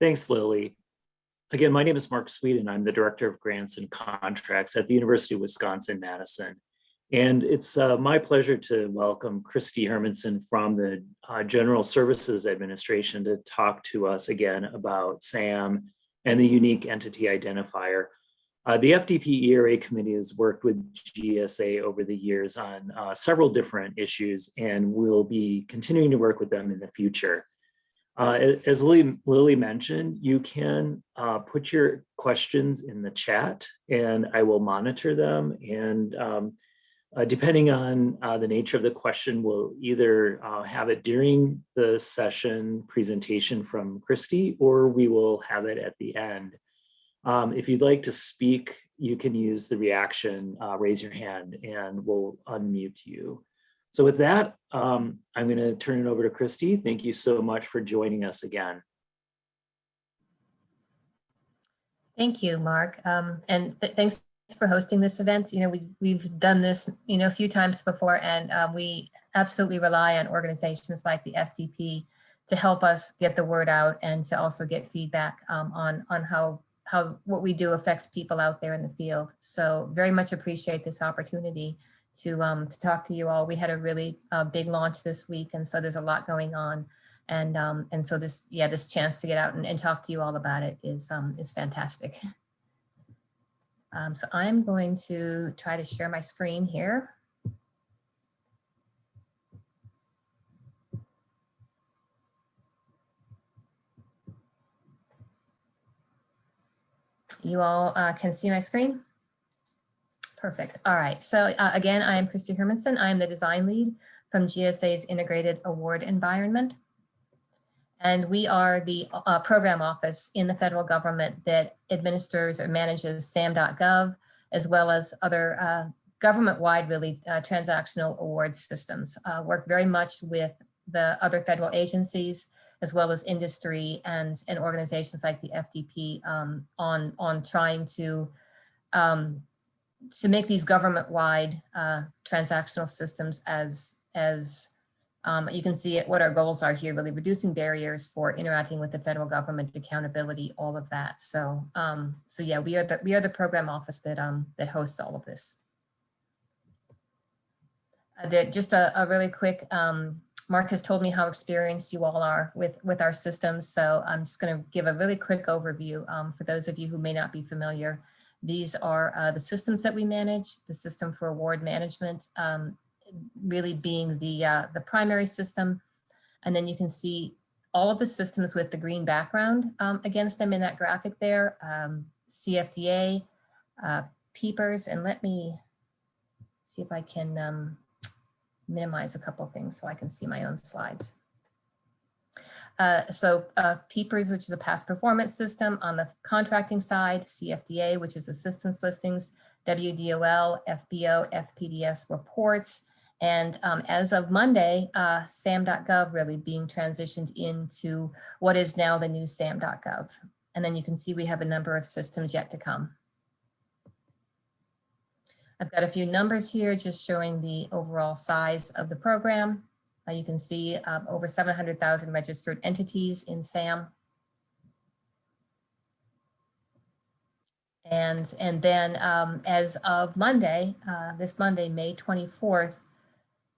Thanks, Lily. Again, my name is Mark Sweet, and I'm the Director of Grants and Contracts at the University of Wisconsin-Madison. And it's my pleasure to welcome Christy Hermanson from the General Services Administration to talk to us again about SAM and the unique entity identifier. The FDP eRA committee has worked with GSA over the years on several different issues, and we'll be continuing to work with them in the future. As Lily mentioned, you can put your questions in the chat and I will monitor them. And depending on the nature of the question, we'll either have it during the session presentation from Christy, or we will have it at the end. If you'd like to speak, you can use the reaction, raise your hand, and we'll unmute you. So with that, I'm going to turn it over to Christy. Thank you so much for joining us again. Thank you, Mark, and thanks for hosting this event. You know, we've done this, a few times before, and we absolutely rely on organizations like the FDP to help us get the word out and to also get feedback on how what we do affects people out there in the field. So very much appreciate this opportunity to talk to you all. We had a really big launch this week, and so there's a lot going on, and so this chance to get out and talk to you all about it is fantastic. So I'm going to try to share my screen here. You all can see my screen? Perfect. All right. So again, I am Christy Hermanson. I am the design lead from GSA's Integrated Award Environment. And we are the program office in the federal government that administers or manages SAM.gov, as well as other government-wide, really, transactional award systems. Work very much with the other federal agencies, as well as industry and organizations like the FDP on trying to make these government-wide transactional systems as you can see what our goals are here, really reducing barriers for interacting with the federal government, accountability, all of that. So, so yeah, we are the program office that hosts all of this. Just a really quick, Mark has told me how experienced you all are with our systems. So I'm just going to give a really quick overview for those of you who may not be familiar. These are the systems that we manage, the system for award management, really being the primary system. And then you can see all of the systems with the green background against them in that graphic there, CFDA, PEEPers, and let me see if I can minimize a couple of things so I can see my own slides. So PEEPers, which is a past performance system on the contracting side, CFDA, which is assistance listings, WDOL, FBO, FPDS reports, and as of Monday, SAM.gov really being transitioned into what is now the new SAM.gov. And then you can see we have a number of systems yet to come. I've got a few numbers here just showing the overall size of the program. You can see over 700,000 registered entities in SAM. And then as of Monday, this Monday, May 24th,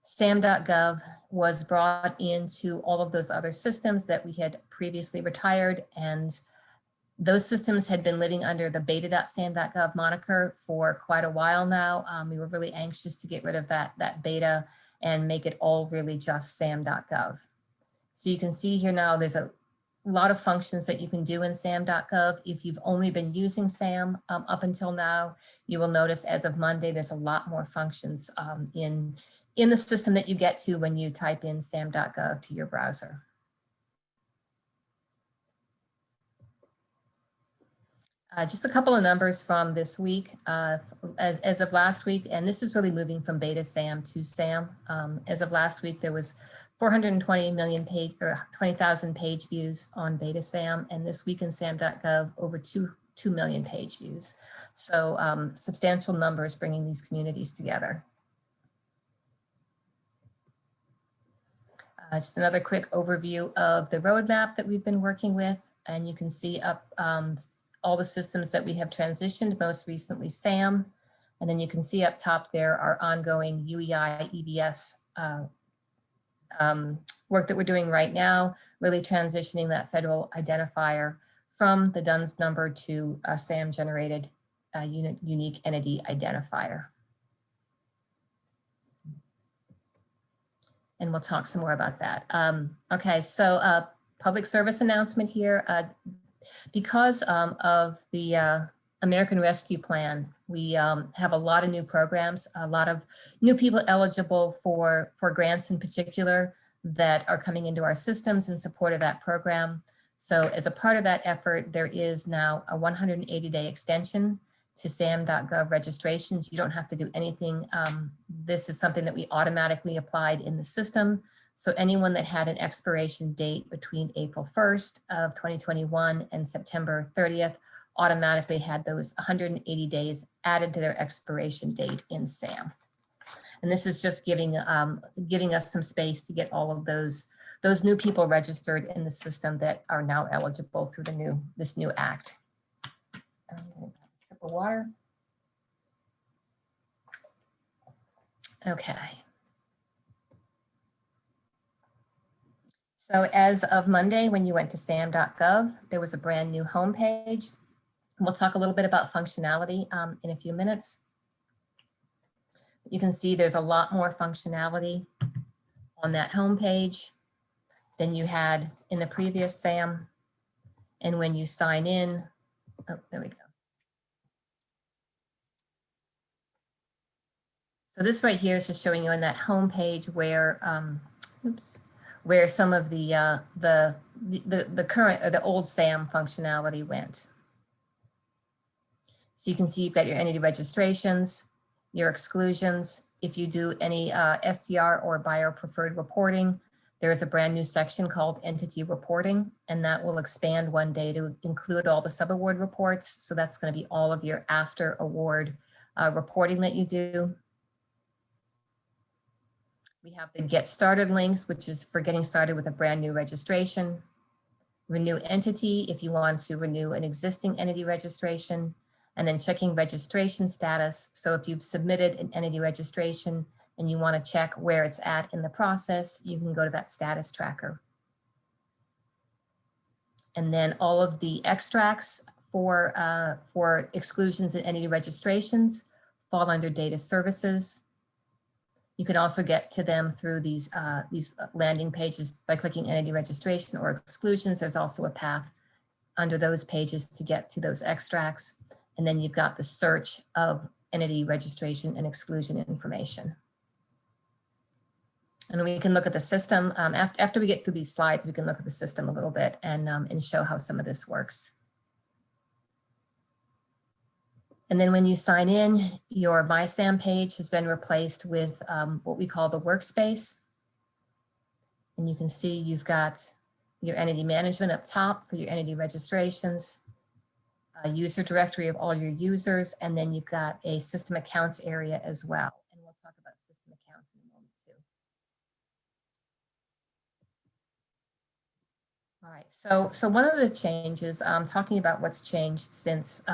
SAM.gov was brought into all of those other systems that we had previously retired, and those systems had been living under the beta.sam.gov moniker for quite a while now. We were really anxious to get rid of that beta and make it all really just SAM.gov. So you can see here now there's a lot of functions that you can do in SAM.gov. If you've only been using SAM up until now, you will notice as of Monday, there's a lot more functions in the system that you get to when you type in SAM.gov to your browser. Just a couple of numbers from this week. As of last week, and this is really moving from beta SAM to SAM. As of last week, there was 420 million page or 20,000 page views on beta SAM, and this week in SAM.gov over 2 million page views. So substantial numbers bringing these communities together. Just another quick overview of the roadmap that we've been working with. and you can see up all the systems that we have transitioned, most recently SAM. And then you can see up top there our ongoing UEI EBS work that we're doing right now, really transitioning that federal identifier from the DUNS number to a SAM generated unique entity identifier. And we'll talk some more about that. Okay, so public service announcement here. Because of the American Rescue Plan, we have a lot of new programs, a lot of new people eligible for grants in particular that are coming into our systems in support of that program. So as a part of that effort, there is now a 180-day extension to SAM.gov registrations. You don't have to do anything. This is something that we automatically applied in the system. So anyone that had an expiration date between April 1st of 2021 and September 30th automatically had those 180 days added to their expiration date in SAM. And this is just giving us some space to get all of those new people registered in the system that are now eligible through this new act. I'm going to have a sip of water. Okay. So as of Monday, when you went to SAM.gov, there was a brand new homepage. We'll talk a little bit about functionality in a few minutes. You can see there's a lot more functionality on that homepage than you had in the previous SAM. And when you sign in, oh, there we go. So this right here is just showing you on that homepage where, where some of the current or the old SAM functionality went. So you can see you've got your entity registrations, your exclusions. If you do any SCR or buyer preferred reporting, there is a brand new section called entity reporting, and that will expand one day to include all the subaward reports. So that's going to be all of your after award reporting that you do. We have the get started links, which is for getting started with a brand new registration. Renew entity if you want to renew an existing entity registration, and then checking registration status. So if you've submitted an entity registration and you want to check where it's at in the process, you can go to that status tracker. And then all of the extracts for exclusions and entity registrations fall under data services. You can also get to them through these landing pages by clicking entity registration or exclusions. There's also a path under those pages to get to those extracts. And then you've got the search of entity registration and exclusion information. And we can look at the system. After we get through these slides, we can look at the system a little bit and show how some of this works. And then when you sign in, your My SAM page has been replaced with what we call the workspace. And you can see you've got your entity management up top for your entity registrations, a user directory of all your users, and then you've got a system accounts area as well. And we'll talk about system accounts in a moment too. All right, so one of the changes, talking about what's changed since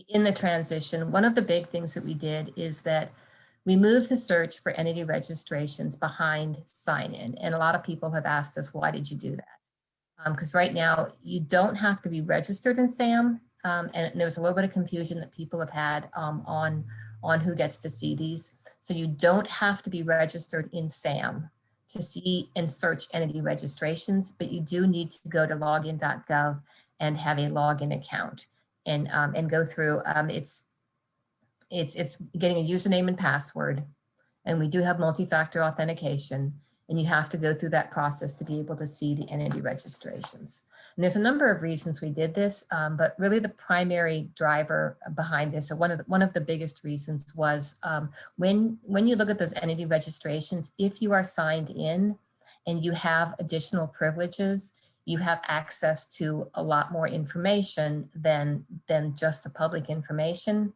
in the transition, one of the big things that we did is that we moved the search for entity registrations behind sign-in. And a lot of people have asked us, why did you do that? Because right now you don't have to be registered in SAM. And there was a little bit of confusion that people have had on who gets to see these. So you don't have to be registered in SAM to see and search entity registrations, but you do need to go to login.gov and have a login account and go through. It's getting a username and password, and we do have multi-factor authentication, and you have to go through that process to be able to see the entity registrations. And there's a number of reasons we did this, but really the primary driver behind this, or one of the biggest reasons, was when you look at those entity registrations, if you are signed in and you have additional privileges, you have access to a lot more information than just the public information.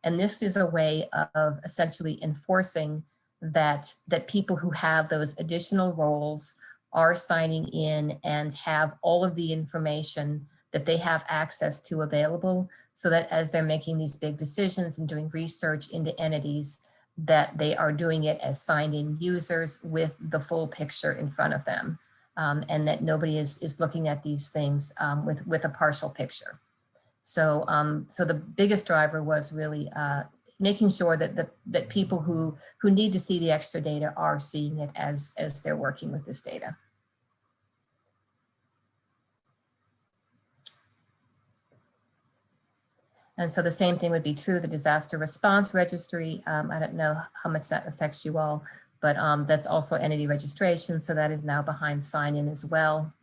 And this is a way of essentially enforcing that people who have those additional roles are signing in and have all of the information that they have access to available, so that as they're making these big decisions and doing research into entities, that they are doing it as signed in users with the full picture in front of them, and that nobody is looking at these things with a partial picture. So, so the biggest driver was really making sure that people who need to see the extra data are seeing it as they're working with this data. And so the same thing would be true, the disaster response registry. I don't know how much that affects you all, but that's also entity registration. So that is now behind sign-in as well.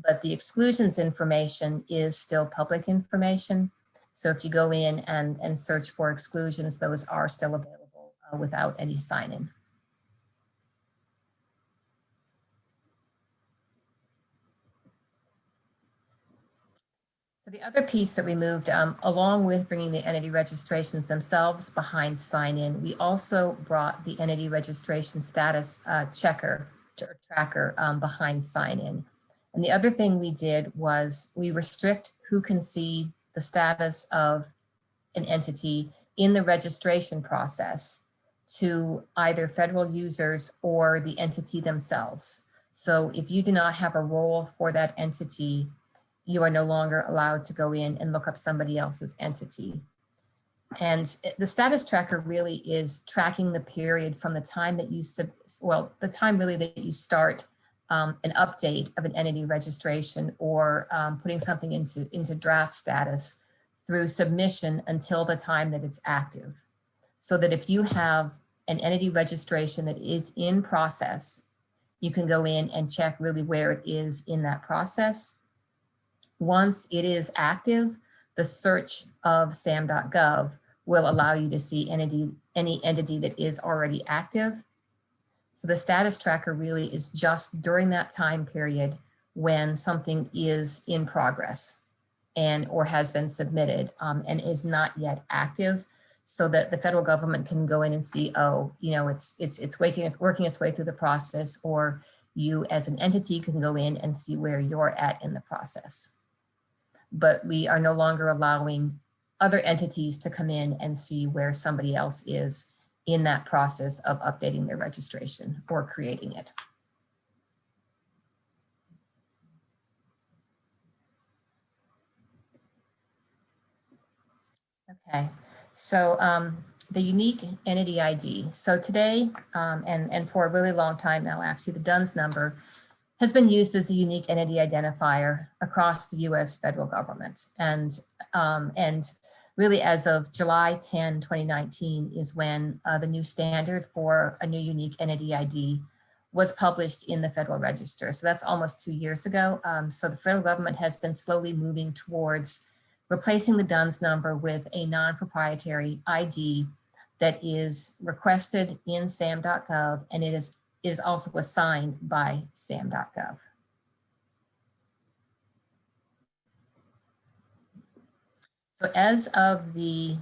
But the exclusions information is still public information. So if you go in and search for exclusions, those are still available without any sign-in. So the other piece that we moved, along with bringing the entity registrations themselves behind sign-in, we also brought the entity registration status checker or tracker behind sign-in. And the other thing we did was we restrict who can see the status of an entity in the registration process to either federal users or the entity themselves. So if you do not have a role for that entity, you are no longer allowed to go in and look up somebody else's entity. And the status tracker really is tracking the period from the time that you, the time really that you start an update of an entity registration or putting something into draft status through submission until the time that it's active. So that if you have an entity registration that is in process, you can go in and check really where it is in that process. Once it is active, the search of SAM.gov will allow you to see any entity that is already active. So the status tracker really is just during that time period when something is in progress and or has been submitted and is not yet active, so that the federal government can go in and see, oh, you know, it's working its way through the process, or you as an entity can go in and see where you're at in the process. But we are no longer allowing other entities to come in and see where somebody else is in that process of updating their registration or creating it. Okay, so the unique entity ID. So today, and for a really long time now, actually, the DUNS number has been used as a unique entity identifier across the US federal government. And really as of July 10, 2019 is when the new standard for a new unique entity ID was published in the Federal Register. So that's almost 2 years ago. So the federal government has been slowly moving towards replacing the DUNS number with a non-proprietary ID that is requested in SAM.gov, and it is also assigned by SAM.gov. So as of the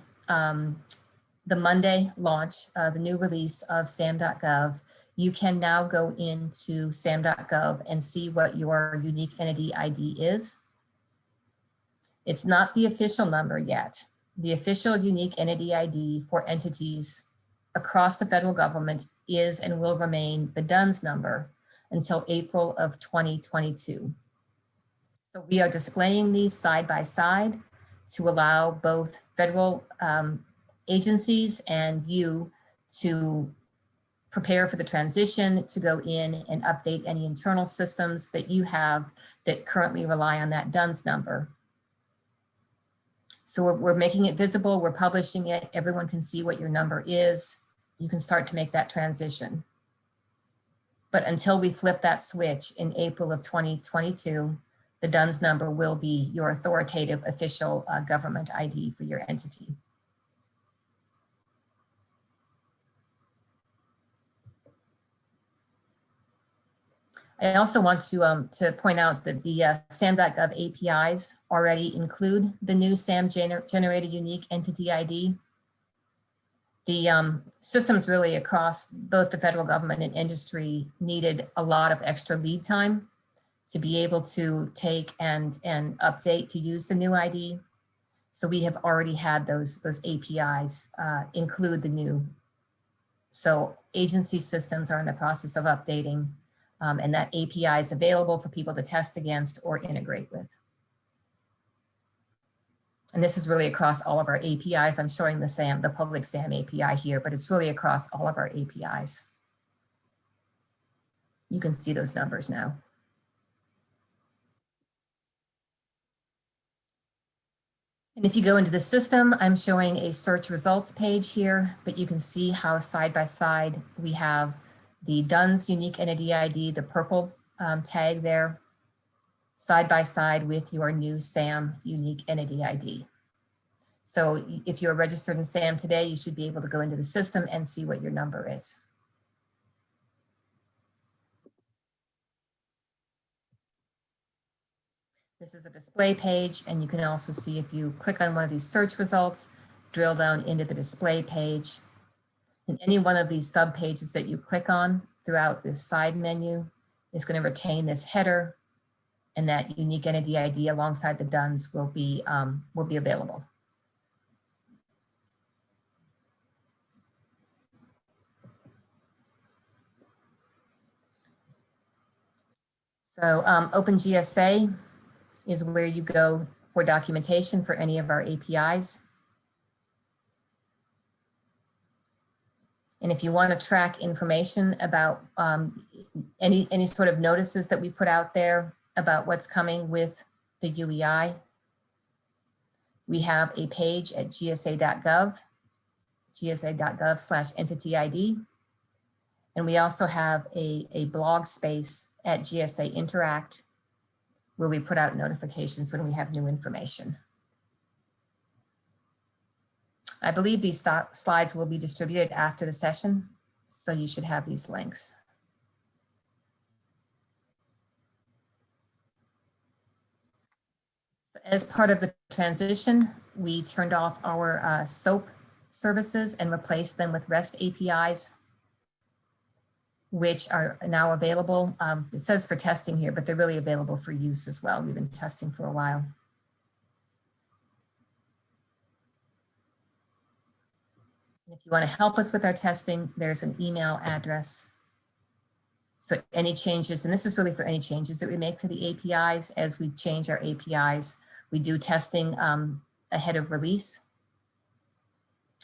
Monday launch, the new release of SAM.gov, you can now go into SAM.gov and see what your unique entity ID is. It's not the official number yet. The official unique entity ID for entities across the federal government is and will remain the DUNS number until April of 2022. So we are displaying these side by side to allow both federal agencies and you to prepare for the transition, to go in and update any internal systems that you have that currently rely on that DUNS number. So we're making it visible, we're publishing it, everyone can see what your number is. You can start to make that transition. But until we flip that switch in April of 2022, the DUNS number will be your authoritative official government ID for your entity. I also want to point out that the SAM.gov APIs already include the new SAM generated unique entity ID. The systems really across both the federal government and industry needed a lot of extra lead time to be able to take and update to use the new ID. So we have already had those APIs include the new. So agency systems are in the process of updating, and that API is available for people to test against or integrate with. And this is really across all of our APIs. I'm showing the public SAM API here, but it's really across all of our APIs. You can see those numbers now. And if you go into the system, I'm showing a search results page here, but you can see how side by side we have the DUNS unique entity ID, the purple tag there, side by side with your new SAM unique entity ID. So if you're registered in SAM today, you should be able to go into the system and see what your number is. This is a display page, and you can also see if you click on one of these search results, drill down into the display page. And any one of these sub pages that you click on throughout this side menu is going to retain this header, and that unique entity ID alongside the DUNS will be available. So OpenGSA is where you go for documentation for any of our APIs. And if you want to track information about any sort of notices that we put out there about what's coming with the UEI, we have a page at gsa.gov, gsa.gov/entity ID. And we also have a blog space at GSA Interact, where we put out notifications when we have new information. I believe these slides will be distributed after the session, so you should have these links. So as part of the transition, we turned off our SOAP services and replaced them with REST APIs, which are now available. It says for testing here, but they're really available for use as well. We've been testing for a while. And if you want to help us with our testing, there's an email address. So any changes, and this is really for any changes that we make to the APIs. As we change our APIs, we do testing ahead of release.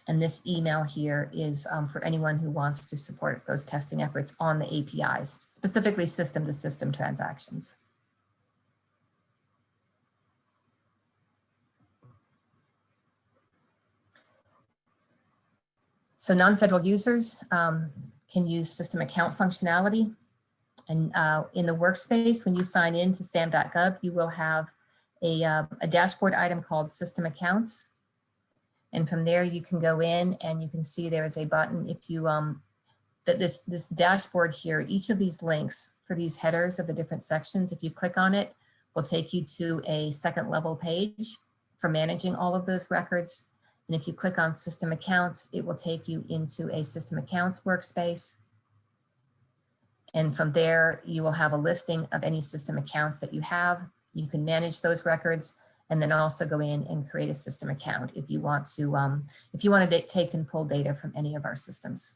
And this email here is for anyone who wants to support those testing efforts on the APIs, specifically system-to-system transactions. So non-federal users can use system account functionality. And in the workspace, when you sign in to SAM.gov, you will have a dashboard item called System Accounts. And from there, you can go in and you can see there is a button. If you, this dashboard here, each of these links for these headers of the different sections, if you click on it, will take you to a second level page for managing all of those records. And if you click on System Accounts, it will take you into a System Accounts workspace. And from there, you will have a listing of any system accounts that you have. You can manage those records, and then also go in and create a system account if you want to take and pull data from any of our systems.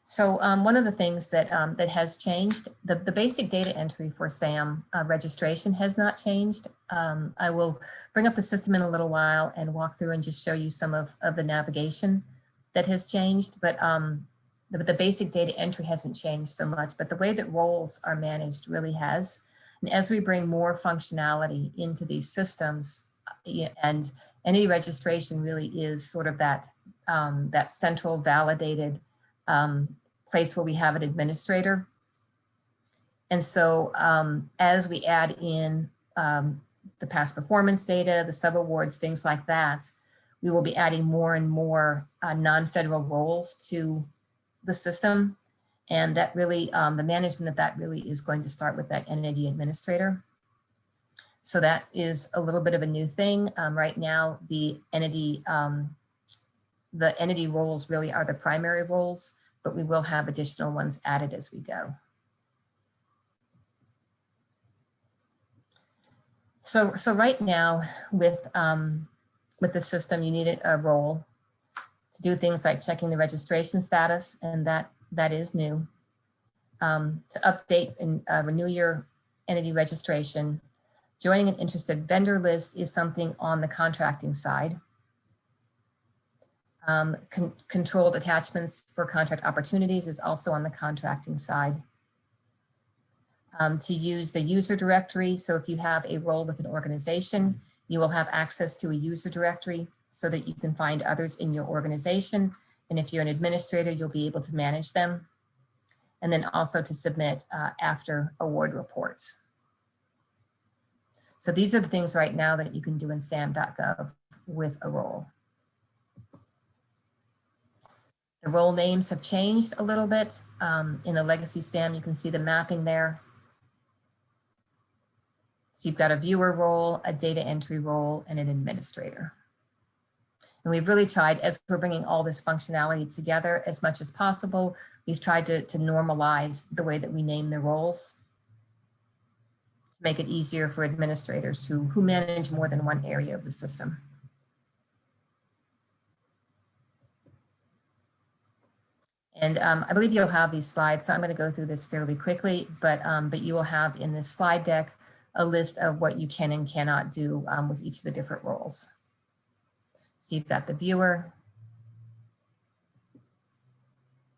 So one of the things that that has changed, the basic data entry for SAM registration has not changed. I will bring up the system in a little while and walk through and just show you some of the navigation that has changed, but the basic data entry hasn't changed so much, but the way that roles are managed really has. And as we bring more functionality into these systems, and any registration really is sort of that, that central validated place where we have an administrator. And so as we add in the past performance data, the subawards, things like that, we will be adding more and more non-federal roles to the system. And that really, the management of that really is going to start with that entity administrator. So that is a little bit of a new thing. Right now, the entity roles really are the primary roles, but we will have additional ones added as we go. So right now with the system, you need a role to do things like checking the registration status, and that is new. To update and renew your entity registration. Joining an interested vendor list is something on the contracting side. Controlled attachments for contract opportunities is also on the contracting side. To use the user directory. So if you have a role with an organization, you will have access to a user directory so that you can find others in your organization. And if you're an administrator, you'll be able to manage them. And then also to submit after award reports. So these are the things right now that you can do in SAM.gov with a role. The role names have changed a little bit. In the legacy SAM, you can see the mapping there. So you've got a viewer role, a data entry role, and an administrator. And we've really tried, as we're bringing all this functionality together as much as possible, we've tried to normalize the way that we name the roles to make it easier for administrators who manage more than one area of the system. And I believe you'll have these slides, so I'm going to go through this fairly quickly, but you will have in this slide deck a list of what you can and cannot do with each of the different roles. So you've got the viewer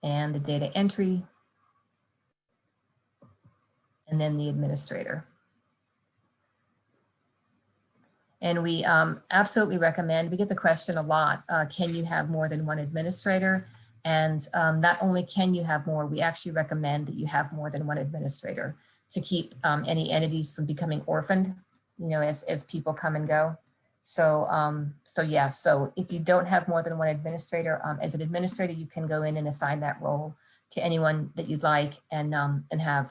and the data entry, and then the administrator. And we absolutely recommend, we get the question a lot, can you have more than one administrator? And not only can you have more, we actually recommend that you have more than one administrator to keep any entities from becoming orphaned, you know, as people come and go. So, yeah, so if you don't have more than one administrator, as an administrator, you can go in and assign that role to anyone that you'd like and have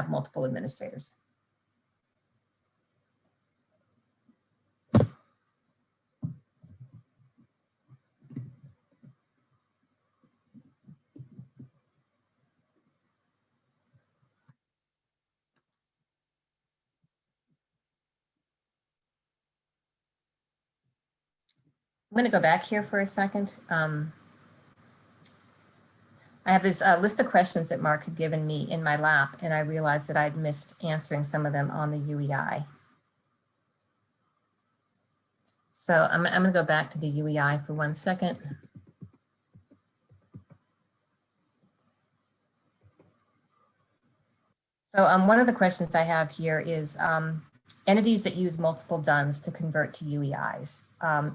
multiple administrators. I'm going to go back here for a second. I have this list of questions that Mark had given me in my lap, and I realized that I'd missed answering some of them on the UEI. So I'm going to go back to the UEI for 1 second. So one of the questions I have here is entities that use multiple DUNS to convert to UEIs.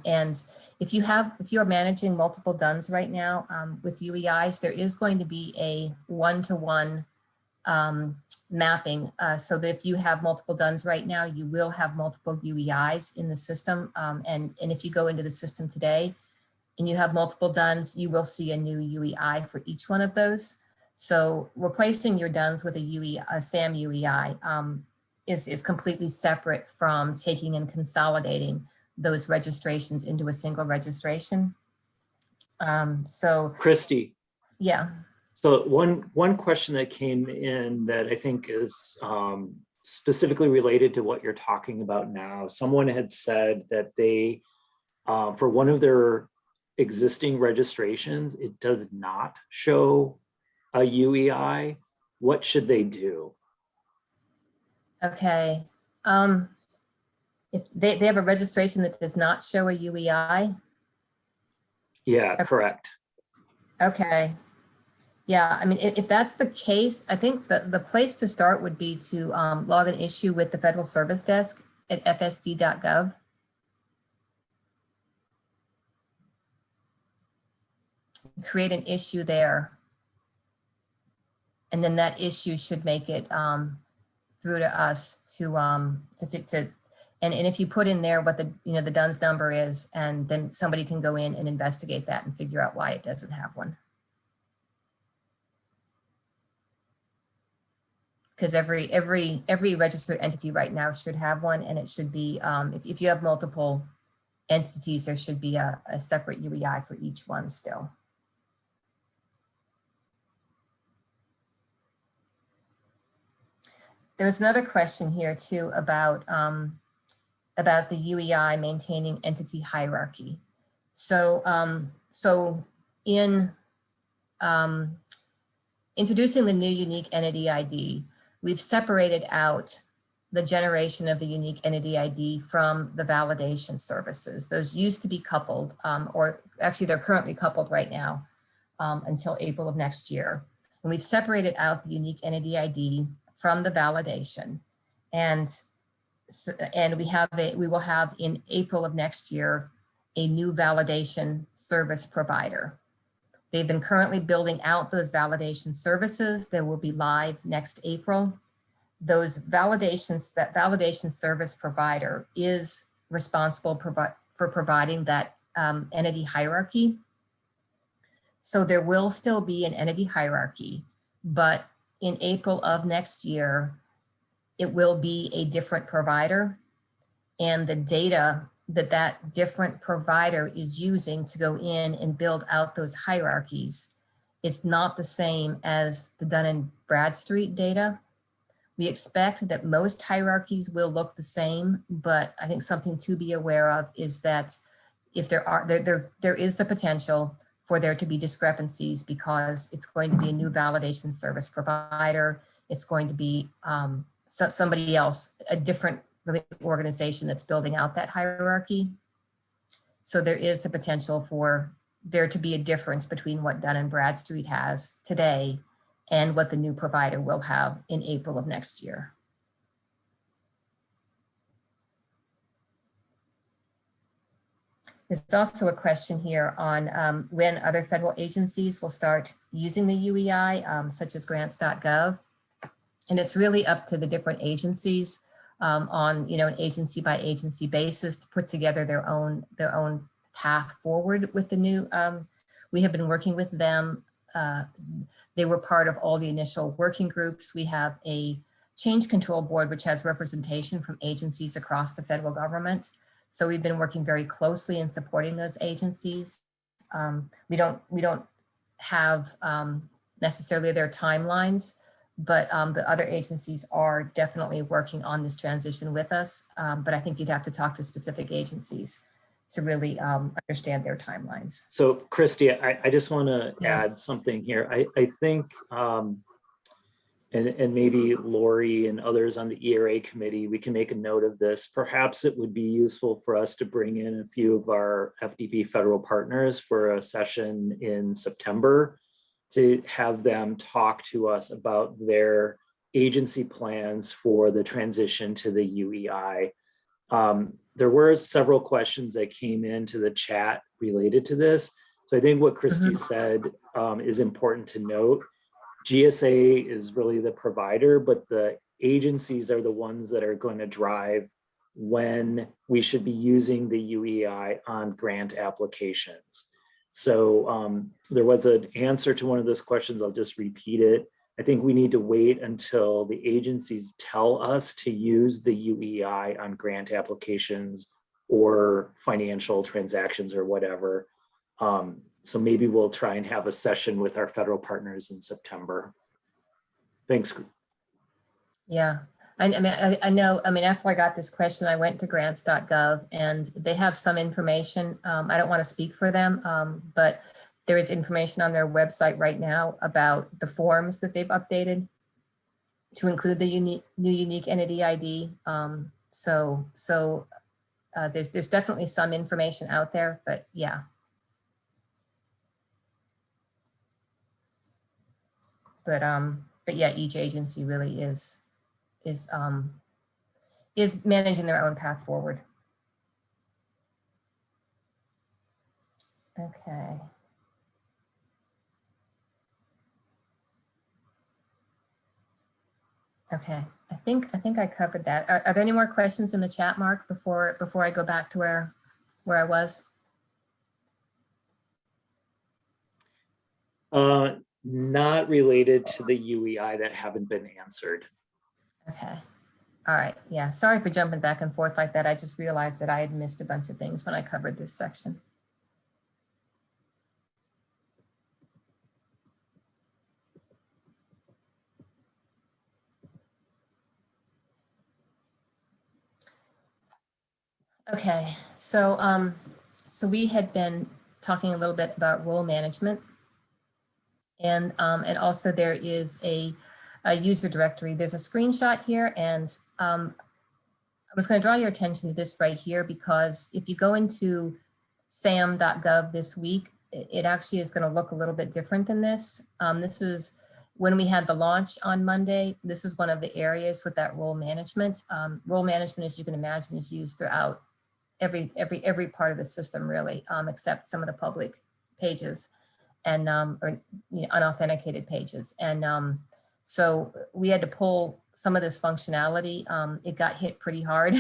And if you are managing multiple DUNS right now with UEIs, there is going to be a one-to-one mapping so that if you have multiple DUNS right now, you will have multiple UEIs in the system. And if you go into the system today and you have multiple DUNS, you will see a new UEI for each one of those. So replacing your DUNS with a SAM UEI is completely separate from taking and consolidating those registrations into a single registration. So Christy. Yeah. So one question that came in that I think is specifically related to what you're talking about now. Someone had said that they, for one of their existing registrations, it does not show a UEI. What should they do? Okay. If they have a registration that does not show a UEI. Yeah, Okay. Correct. Okay. Yeah, I mean, if that's the case, I think the place to start would be to log an issue with the Federal Service Desk at FSD.gov. Create an issue there. And then that issue should make it through to us and if you put in there what the DUNS number is, and then somebody can go in and investigate that and figure out why it doesn't have one. because every registered entity right now should have one, and it should be, if you have multiple entities, there should be a separate UEI for each one still. There's another question here too about the UEI maintaining entity hierarchy. So, in introducing the new unique entity ID, we've separated out the generation of the unique entity ID from the validation services. Those used to be coupled, or actually they're currently coupled right now until April of next year. And we've separated out the unique entity ID from the validation. And we will have in April of next year a new validation service provider. They've been currently building out those validation services. They will be live next April. Those validations, that validation service provider is responsible for providing that entity hierarchy. So there will still be an entity hierarchy, but in April of next year, it will be a different provider, and the data that different provider is using to go in and build out those hierarchies, it's not the same as the Dun & Bradstreet data. We expect that most hierarchies will look the same, but I think something to be aware of is that if there is the potential for there to be discrepancies, because it's going to be a new validation service provider. It's going to be somebody else, a different organization that's building out that hierarchy. So there is the potential for there to be a difference between what Dun & Bradstreet has today and what the new provider will have in April of next year. There's also a question here on when other federal agencies will start using the UEI, such as grants.gov. And it's really up to the different agencies on an agency by agency basis to put together their own path forward with the new. We have been working with them. They were part of all the initial working groups. We have a change control board, which has representation from agencies across the federal government. So we've been working very closely in supporting those agencies. We don't have necessarily their timelines, but the other agencies are definitely working on this transition with us. But I think you'd have to talk to specific agencies to really understand their timelines. So Christy, I just want to add something here. I think, and maybe Lori and others on the eRA committee, we can make a note of this. Perhaps it would be useful for us to bring in a few of our FDP federal partners for a session in September to have them talk to us about their agency plans for the transition to the UEI. There were several questions that came into the chat related to this. So I think what Christy said is important to note. GSA is really the provider, but the agencies are the ones that are going to drive when we should be using the UEI on grant applications. So there was an answer to one of those questions. I'll just repeat it. I think we need to wait until the agencies tell us to use the UEI on grant applications or financial transactions or whatever. So maybe we'll try and have a session with our federal partners in September. Thanks. Yeah, I know, after I got this question, I went to grants.gov and they have some information. I don't want to speak for them, but there is information on their website right now about the forms that they've updated to include the new unique entity ID. So there's definitely some information out there, but yeah. But yeah, each agency really is managing their own path forward. Okay. Okay, I think I covered that. Are there any more questions in the chat, Mark, before I go back to where I was? Not related to the UEI that haven't been answered. Okay. All right. Yeah. Sorry for jumping back and forth like that. I just realized that I had missed a bunch of things when I covered this section. Okay. So we had been talking a little bit about role management, and also there is a user directory. There's a screenshot here, and I was going to draw your attention to this right here, because if you go into SAM.gov this week, it actually is going to look a little bit different than this. This is when we had the launch on Monday. This is one of the areas with that role management. Role management, as you can imagine, is used throughout every part of the system, really, except some of the public pages and or unauthenticated pages. And so we had to pull some of this functionality. It got hit pretty hard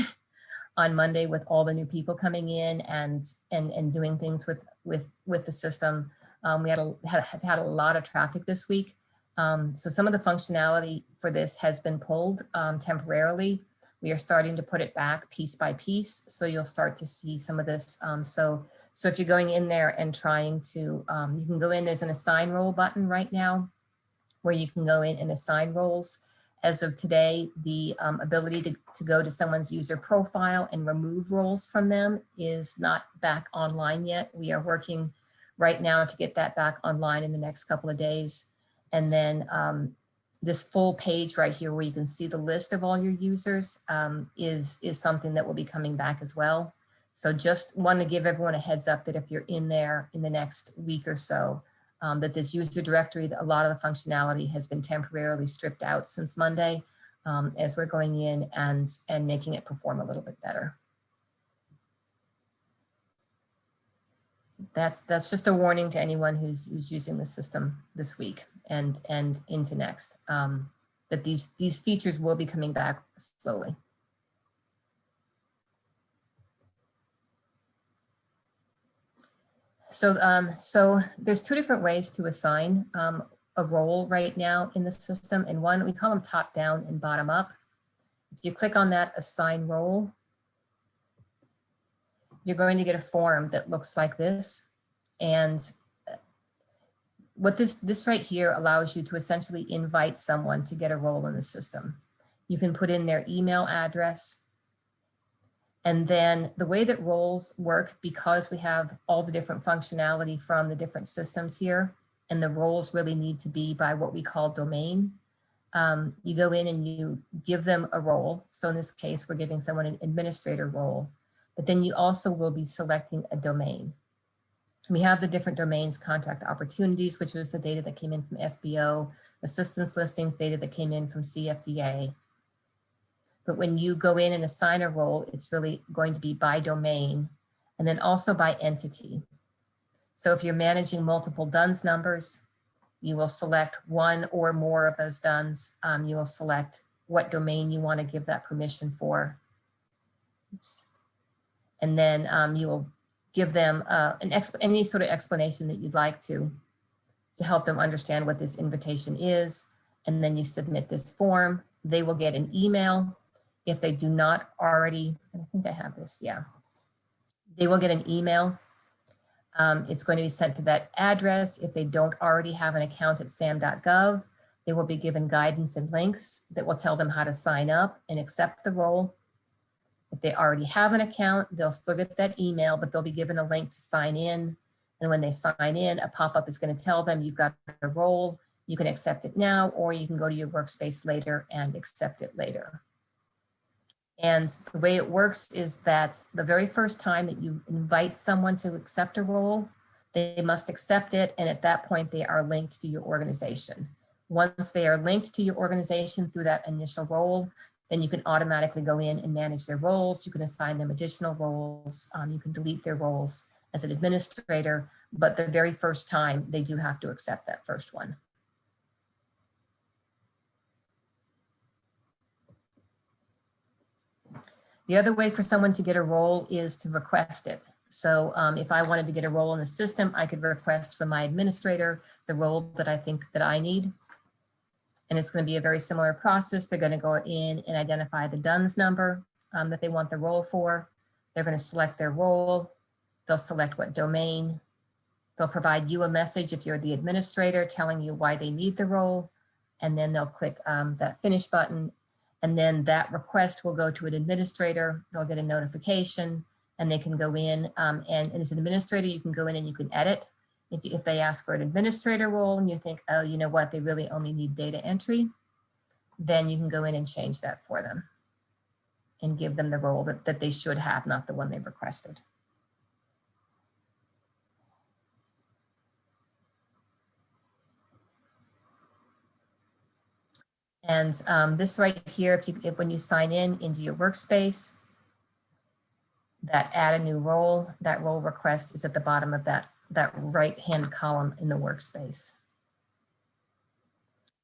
on Monday with all the new people coming in and doing things with the system. We have had a lot of traffic this week. So some of the functionality for this has been pulled temporarily. We are starting to put it back piece by piece. So you'll start to see some of this. So if you're going in there and trying to, you can go in, there's an assign role button right now where you can go in and assign roles. As of today, the ability to go to someone's user profile and remove roles from them is not back online yet. We are working right now to get that back online in the next couple of days. And then this full page right here where you can see the list of all your users is something that will be coming back as well. So just want to give everyone a heads up that if you're in there in the next week or so, that this user directory, a lot of the functionality has been temporarily stripped out since Monday, as we're going in and making it perform a little bit better. That's just a warning to anyone who's using the system this week and into next, that these features will be coming back slowly. So there's two different ways to assign a role right now in the system, and one, we call them top down and bottom up. If you click on that assign role, you're going to get a form that looks like this. And what this right here allows you to essentially invite someone to get a role in the system. You can put in their email address. And then the way that roles work, because we have all the different functionality from the different systems here, and the roles really need to be by what we call domain. You go in and you give them a role. So in this case, we're giving someone an administrator role, but then you also will be selecting a domain. We have the different domains: contract opportunities, which was the data that came in from FBO, assistance listings, data that came in from CFDA. But when you go in and assign a role, it's really going to be by domain and then also by entity. So if you're managing multiple DUNS numbers, you will select one or more of those DUNS. You will select what domain you want to give that permission for. Oops. And then you will give them any sort of explanation that you'd like to help them understand what this invitation is. And then you submit this form. They will get an email. If they do not already, I think I have this, yeah. They will get an email. It's going to be sent to that address. If they don't already have an account at SAM.gov, they will be given guidance and links that will tell them how to sign up and accept the role. If they already have an account, they'll still get that email, but they'll be given a link to sign in. And when they sign in, a pop-up is going to tell them you've got a role. You can accept it now, or you can go to your workspace later and accept it later. And the way it works is that the very first time that you invite someone to accept a role, they must accept it. And at that point, they are linked to your organization. Once they are linked to your organization through that initial role, then you can automatically go in and manage their roles. You can assign them additional roles. You can delete their roles as an administrator, but the very first time they do have to accept that first one. The other way for someone to get a role is to request it. So if I wanted to get a role in the system, I could request from my administrator the role that I think that I need. And it's going to be a very similar process. They're going to go in and identify the DUNS number that they want the role for. They're going to select their role. They'll select what domain. They'll provide you a message if you're the administrator telling you why they need the role. And then they'll click that finish button. And then that request will go to an administrator. They'll get a notification and they can go in and as an administrator, you can go in and you can edit. If they ask for an administrator role and you think, oh, you know what, they really only need data entry, then you can go in and change that for them and give them the role that they should have, not the one they've requested. And this right here, when you sign in into your workspace, that add a new role, that role request is at the bottom of that right-hand column in the workspace.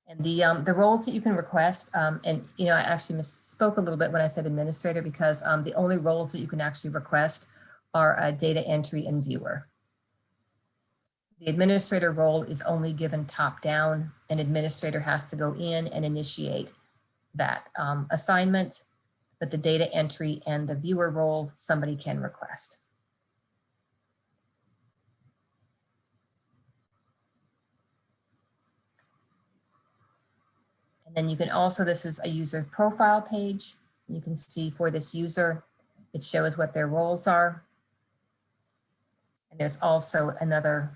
And the roles that you can request, and I actually misspoke a little bit when I said administrator, because the only roles that you can actually request are data entry and viewer. The administrator role is only given top down. An administrator has to go in and initiate that assignment, but the data entry and the viewer role, somebody can request. And then you can also, this is a user profile page. You can see for this user, it shows what their roles are. And there's also another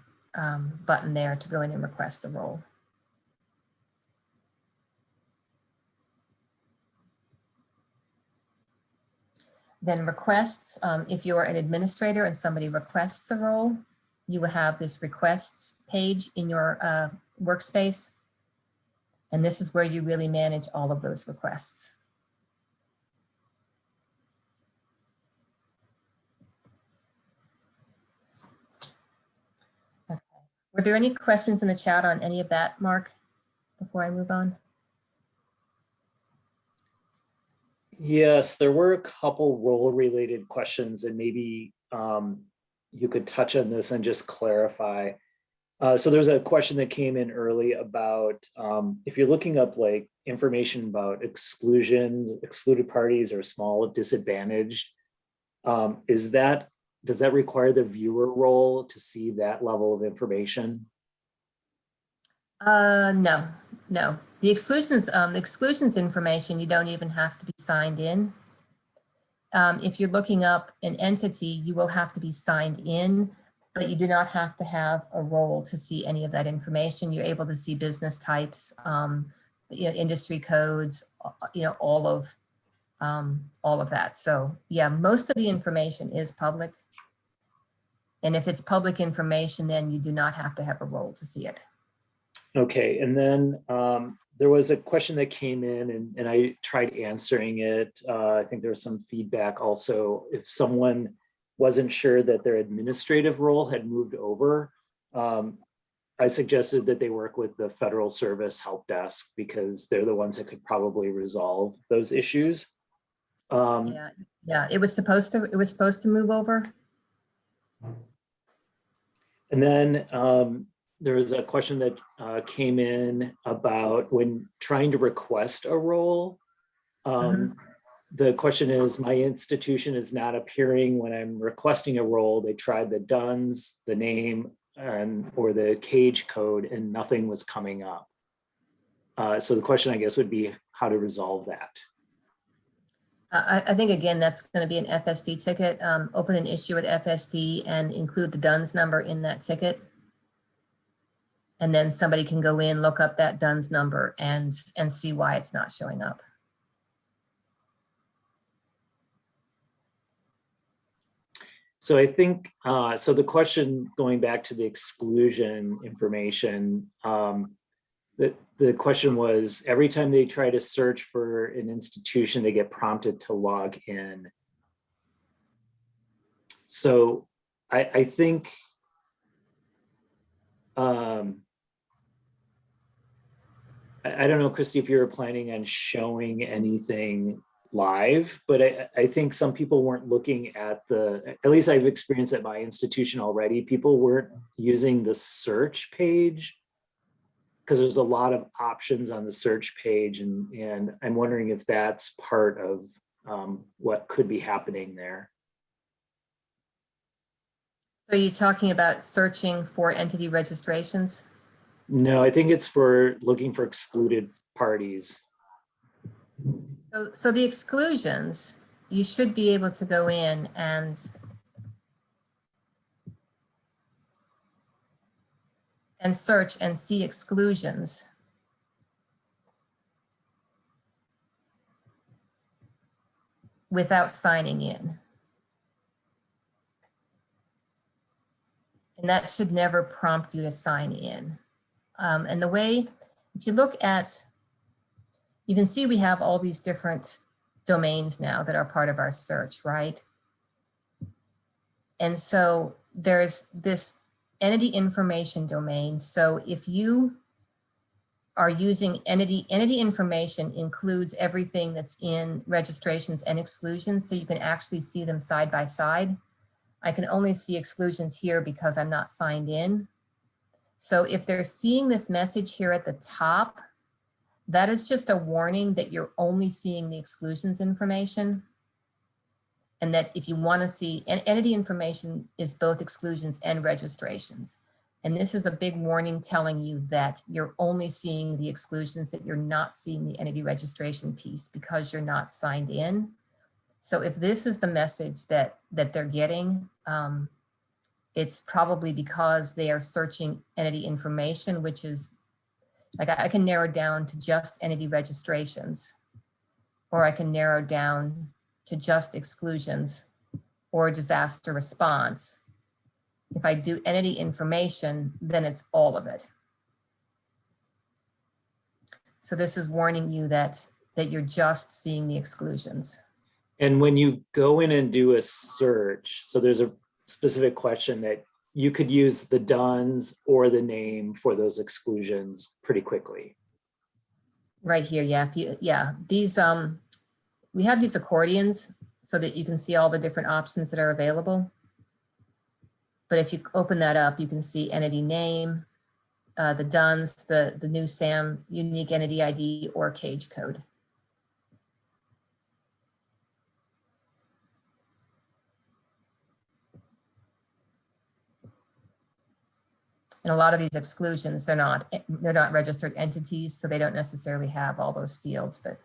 button there to go in and request the role. Then requests, if you're an administrator and somebody requests a role, you will have this requests page in your workspace. And this is where you really manage all of those requests. Okay. Were there any questions in the chat on any of that, Mark, before I move on? Yes, there were a couple role-related questions, and maybe you could touch on this and just clarify. So there's a question that came in early about if you're looking up like information about excluded parties or small disadvantaged, does that require the viewer role to see that level of information? No. The exclusions information, you don't even have to be signed in. If you're looking up an entity, you will have to be signed in, but you do not have to have a role to see any of that information. You're able to see business types, industry codes, all of that. So yeah, most of the information is public. And if it's public information, then you do not have to have a role to see it. Okay, and then there was a question that came in and I tried answering it. I think there was some feedback also. If someone wasn't sure that their administrative role had moved over, I suggested that they work with the Federal Service Help Desk because they're the ones that could probably resolve those issues. Yeah, it was supposed to move over. And then there was a question that came in about when trying to request a role. The question is, my institution is not appearing when I'm requesting a role. They tried the DUNS, the name, or the cage code, and nothing was coming up. So the question, I guess, would be how to resolve that. I think, again, that's going to be an FSD ticket. Open an issue at FSD and include the DUNS number in that ticket. And then somebody can go in, look up that DUNS number and see why it's not showing up. So I think, so the question going back to the exclusion information, the question was, every time they try to search for an institution, they get prompted to log in. So I think, I don't know, Christy, if you were planning on showing anything live, but I think some people weren't looking at at least I've experienced at my institution already, people weren't using the search page because there's a lot of options on the search page, and I'm wondering if that's part of what could be happening there. So you're talking about searching for entity registrations? No, I think it's for looking for excluded parties. So the exclusions, you should be able to go in and search and see exclusions. Without signing in. And that should never prompt you to sign in. And the way, if you look at, you can see we have all these different domains now that are part of our search, right? And so there's this entity information domain. So if you are using entity information includes everything that's in registrations and exclusions, so you can actually see them side by side. I can only see exclusions here because I'm not signed in. So if they're seeing this message here at the top, that is just a warning that you're only seeing the exclusions information. And that if you want to see, entity information is both exclusions and registrations. And this is a big warning telling you that you're only seeing the exclusions, that you're not seeing the entity registration piece because you're not signed in. So if this is the message that they're getting, it's probably because they are searching entity information, which is like I can narrow down to just entity registrations, or I can narrow down to just exclusions or disaster response. If I do entity information, then it's all of it. So this is warning you that you're just seeing the exclusions. And when you go in and do a search, so there's a specific question that you could use the DUNS or the name for those exclusions pretty quickly. Right here, yeah. These we have these accordions so that you can see all the different options that are available. But if you open that up, you can see entity name, the DUNS, the new SAM unique entity ID or cage code. And a lot of these exclusions, they're not registered entities, so they don't necessarily have all those fields, but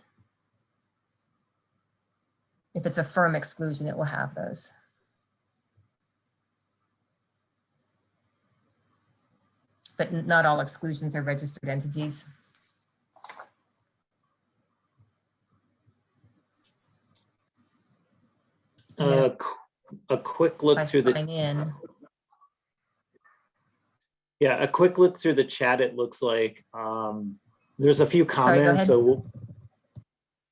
if it's a firm exclusion, it will have those. But not all exclusions are registered entities. A quick look through the a quick look through the chat. It looks like there's a few comments, so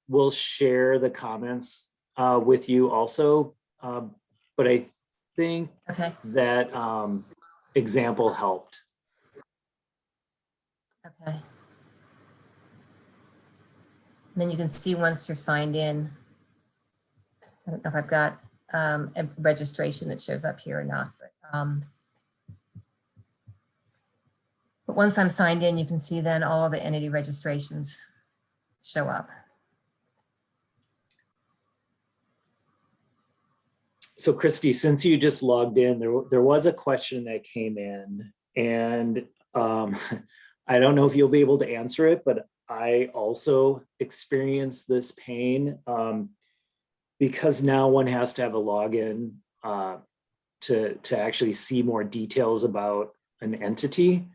we'll share the comments with you also. But I think that example helped. Okay. And then you can see once you're signed in, I don't know if I've got a registration that shows up here or not, but once I'm signed in, you can see then all of the entity registrations show up. So Christy, since you just logged in, there was a question that came in, and I don't know if you'll be able to answer it, but I also experienced this pain because now one has to have a login to actually see more details about an entity.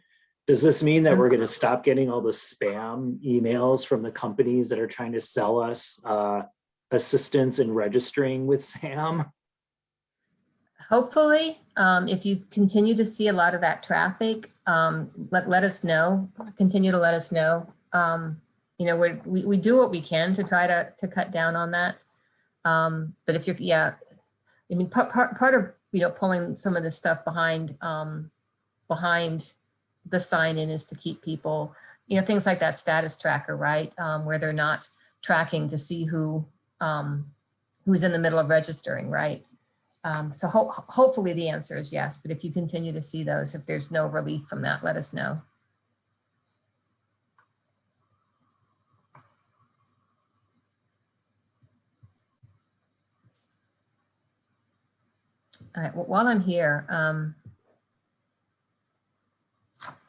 Does this mean that we're going to stop getting all the spam emails from the companies that are trying to sell us assistance in registering with SAM? Hopefully, if you continue to see a lot of that traffic, let us know. Continue to let us know. You know, we do what we can to try to cut down on that. But if you're, I mean, part of pulling some of this stuff behind the sign in is to keep people, things like that status tracker, right? Where they're not tracking to see who's in the middle of registering, right? So hopefully the answer is yes, but if you continue to see those, if there's no relief from that, let us know. All right, well, while I'm here,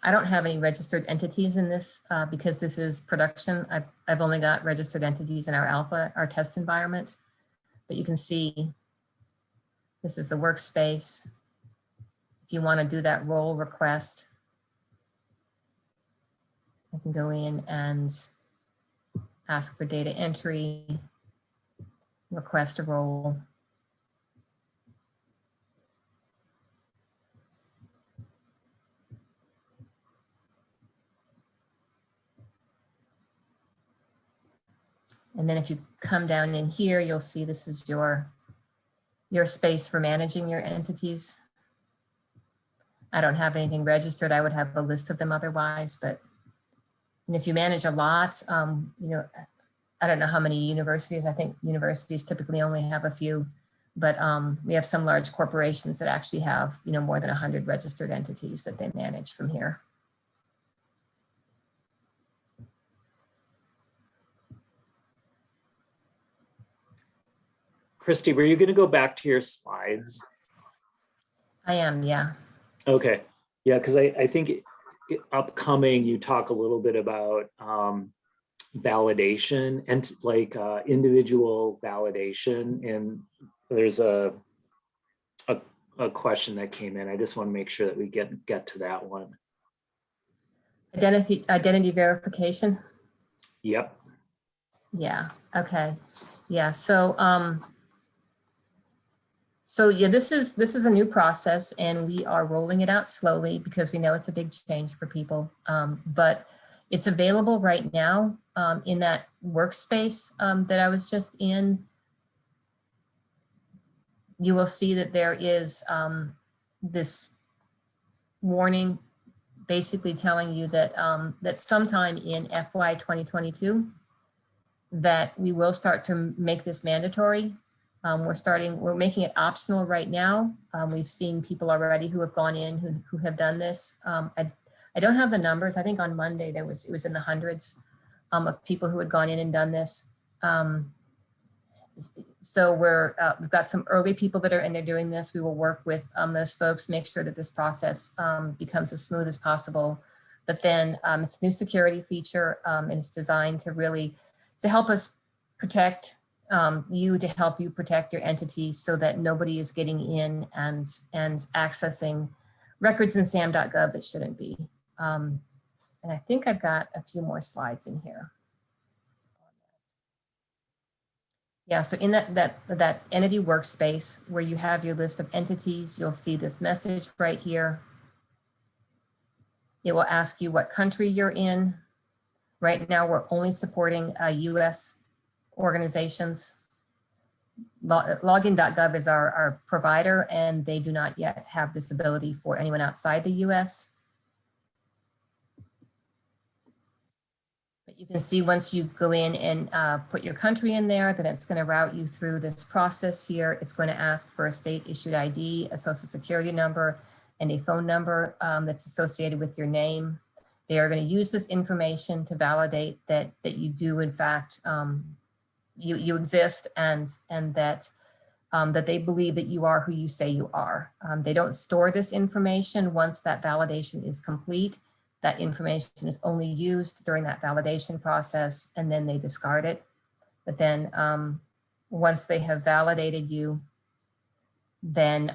I don't have any registered entities in this because this is production. I've only got registered entities in our alpha, our test environment. But you can see this is the workspace. If you want to do that role request, I can go in and ask for data entry, request a role. And then if you come down in here, you'll see this is your space for managing your entities. I don't have anything registered. I would have a list of them otherwise, but and if you manage a lot, you know, I don't know how many universities. I think universities typically only have a few, but we have some large corporations that actually have, you know, more than 100 registered entities that they manage from here. Christy, were you going to go back to your slides? I am, yeah. Okay, yeah, because I think upcoming, you talk a little bit about validation and like individual validation, and there's a question that came in. I just want to make sure that we get to that one. Identity verification. Yep. Yeah. Okay. Yeah. So so yeah, this is a new process, and we are rolling it out slowly because we know it's a big change for people. But it's available right now in that workspace that I was just in. You will see that there is this warning basically telling you that that sometime in FY 2022 that we will start to make this mandatory. We're making it optional right now. We've seen people already who have gone in who have done this. I don't have the numbers. I think on Monday it was in the hundreds of people who had gone in and done this. So we've got some early people that are in there doing this. We will work with those folks, make sure that this process becomes as smooth as possible. But then it's a new security feature, and it's designed to really to help us protect you, to help you protect your entity so that nobody is getting in and accessing records in SAM.gov that shouldn't be. And I think I've got a few more slides in here. Yeah, so in that entity workspace where you have your list of entities, you'll see this message right here. It will ask you what country you're in. Right now, we're only supporting US organizations. Login.gov is our provider, and they do not yet have this ability for anyone outside the US. But you can see once you go in and put your country in there, then it's going to route you through this process here. It's going to ask for a state issued ID, a social security number, and a phone number that's associated with your name. They are going to use this information to validate that you do in fact you exist and that that they believe that you are who you say you are. They don't store this information once that validation is complete. That information is only used during that validation process, and then they discard it. But then once they have validated you, then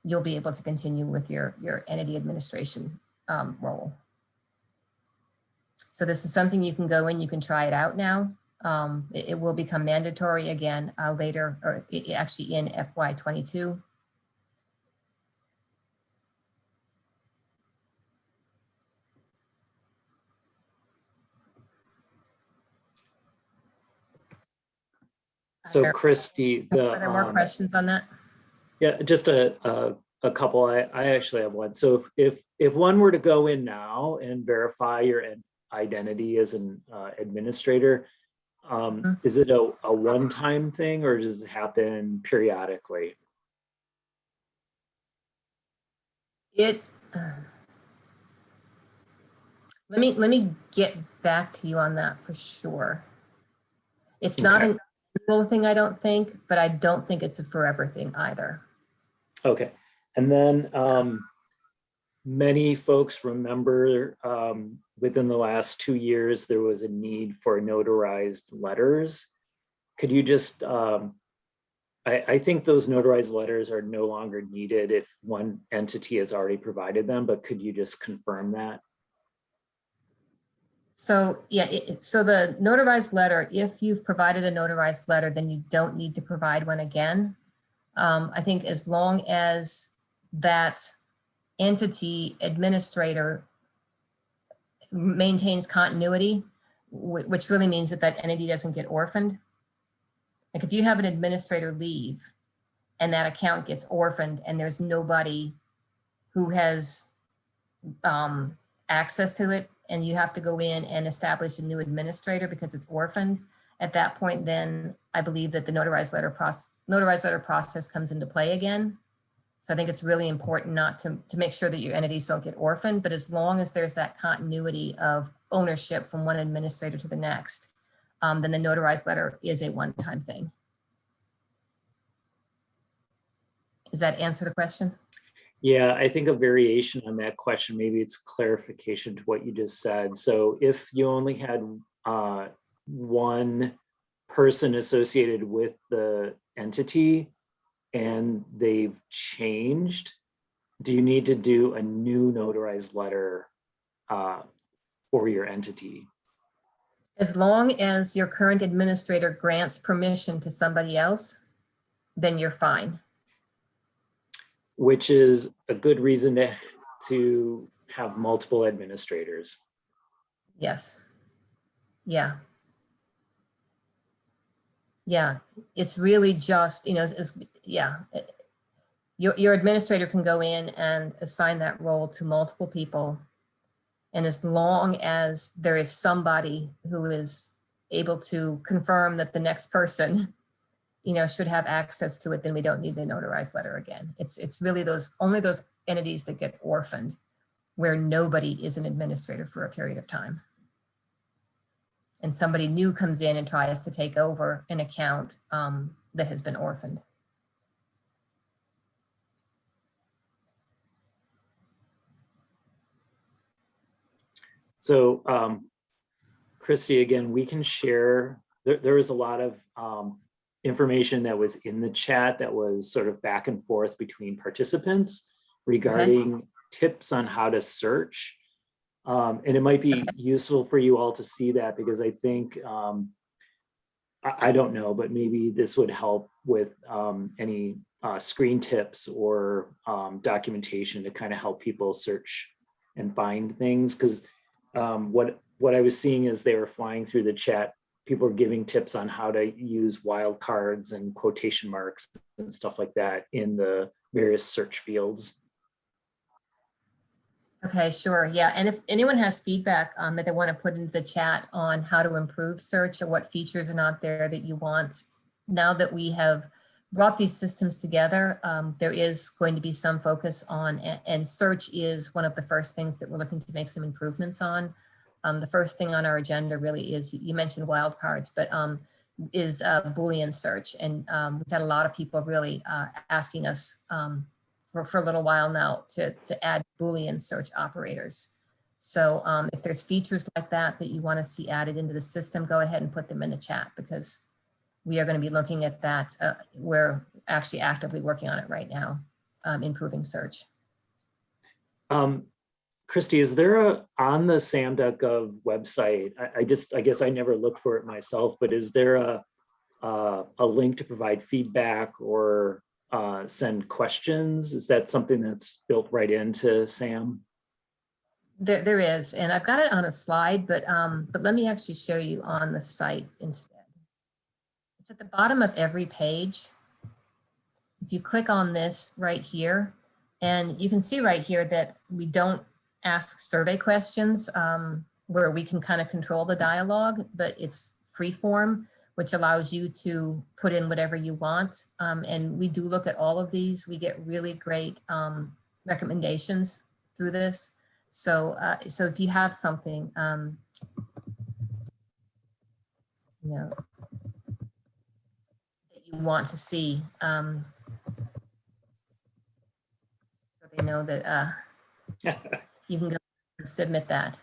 you'll be able to continue with your entity administration role. So this is something you can go in, you can try it out now. It will become mandatory again later, or actually in FY22. So Christy, are there more questions on that? Yeah, just a couple. I actually have one. So if one were to go in now and verify your identity as an administrator, is it a one-time thing, or does it happen periodically? Let me get back to you on that for sure. It's not an annual thing, I don't think, but I don't think it's a forever thing either. Okay. And then many folks remember within the last 2 years, there was a need for notarized letters. Could you just, I think those notarized letters are no longer needed if one entity has already provided them, but could you just confirm that? So yeah, so the notarized letter, if you've provided a notarized letter, then you don't need to provide one again. I think as long as that entity administrator maintains continuity, which really means that that entity doesn't get orphaned. Like if you have an administrator leave and that account gets orphaned and there's nobody who has access to it, and you have to go in and establish a new administrator because it's orphaned, at that point, then I believe that the notarized letter process comes into play again. So I think it's really important not to make sure that your entities don't get orphaned, but as long as there's that continuity of ownership from one administrator to the next, then the notarized letter is a one-time thing. Does that answer the question? Yeah, I think a variation on that question, maybe it's clarification to what you just said. So if you only had one person associated with the entity and they've changed, do you need to do a new notarized letter for your entity? As long as your current administrator grants permission to somebody else, then you're fine. Which is a good reason to have multiple administrators. Yes. Yeah. Yeah. It's really just, yeah. Your administrator can go in and assign that role to multiple people. And as long as there is somebody who is able to confirm that the next person, should have access to it, then we don't need the notarized letter again. It's really only those entities that get orphaned where nobody is an administrator for a period of time. And somebody new comes in and tries to take over an account that has been orphaned. So Christy, again, we can share, there was a lot of information that was in the chat that was sort of back and forth between participants regarding tips on how to search. And it might be useful for you all to see that, because I think, I don't know, but maybe this would help with any screen tips or documentation to kind of help people search and find things. Because what I was seeing as they were flying through the chat, people are giving tips on how to use wildcards and quotation marks and stuff like that in the various search fields. Okay, sure. Yeah. And if anyone has feedback that they want to put into the chat on how to improve search or what features are not there that you want, now that we have brought these systems together, there is going to be some focus on, and search is one of the first things that we're looking to make some improvements on. The first thing on our agenda really is, you mentioned wildcards, but is Boolean search. And we've had a lot of people really asking us for a little while now to add Boolean search operators. So if there's features like that that you want to see added into the system, go ahead and put them in the chat, because we are going to be looking at that. We're actually actively working on it right now, improving search. Christy, is there on the SAM.gov website, I guess I never looked for it myself, but is there a link to provide feedback or send questions? Is that something that's built right into SAM? There is, and I've got it on a slide, but let me actually show you on the site instead. It's at the bottom of every page. If you click on this right here, and you can see right here that we don't ask survey questions where we can kind of control the dialogue, but it's free form, which allows you to put in whatever you want. And we do look at all of these. We get really great recommendations through this. So, so if you have something, want to see. So they know that you can go and submit that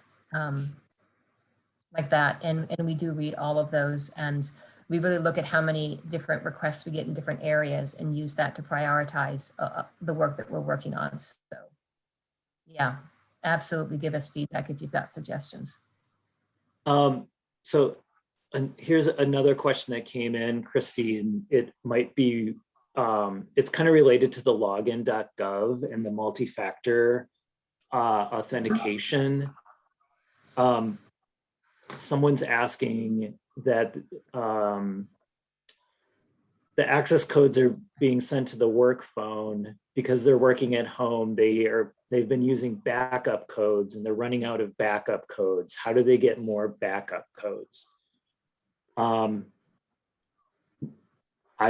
like that. And we do read all of those. And we really look at how many different requests we get in different areas and use that to prioritize the work that we're working on. So yeah, absolutely give us feedback if you've got suggestions. So and here's another question that came in, Christy, and it might be, it's kind of related to the login.gov and the multi-factor authentication. Someone's asking that the access codes are being sent to the work phone because they're working at home. They've been using backup codes and they're running out of backup codes. How do they get more backup codes? I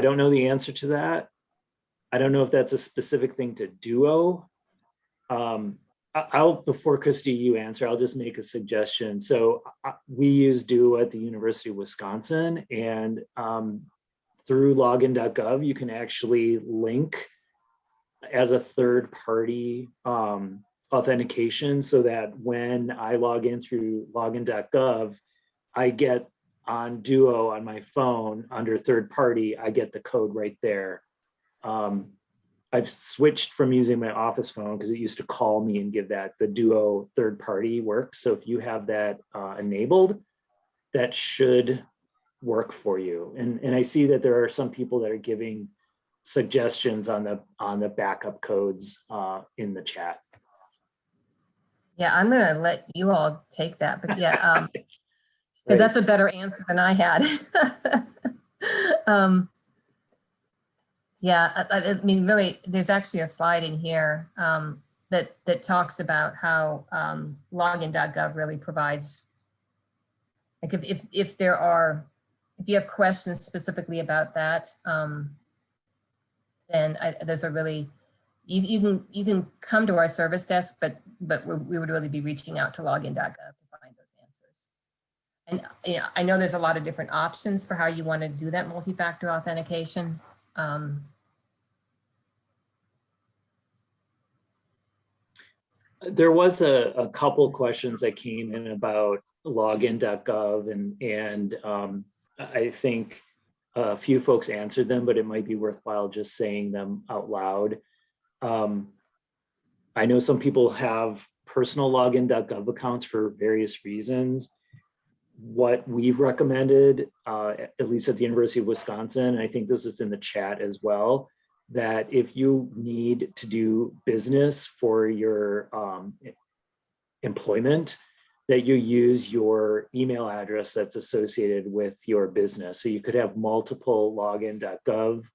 don't know the answer to that. I don't know if that's a specific thing to Duo. Before Christy, you answer, I'll just make a suggestion. So we use Duo at the University of Wisconsin, and through login.gov, you can actually link as a third party authentication so that when I log in through login.gov, I get on Duo on my phone under third party, I get the code right there. I've switched from using my office phone because it used to call me and give that. The Duo third party works. So if you have that enabled, that should work for you. And I see that there are some people that are giving suggestions on the backup codes in the chat. Yeah, I'm gonna let you all take that, but yeah, because Right. that's a better answer than I had. Yeah, I mean, really, there's actually a slide in here that talks about how login.gov really provides, like if you have questions specifically about that, then those are really, you can come to our service desk, but we would really be reaching out to login.gov to find those answers. And you know, I know there's a lot of different options for how you want to do that multi-factor authentication. There was a couple questions that came in about login.gov, and I think a few folks answered them, but it might be worthwhile just saying them out loud. I know some people have personal login.gov accounts for various reasons. What we've recommended, at least at the University of Wisconsin, and I think this is in the chat as well, that if you need to do business for your employment, that you use your email address that's associated with your business. So you could have multiple login.gov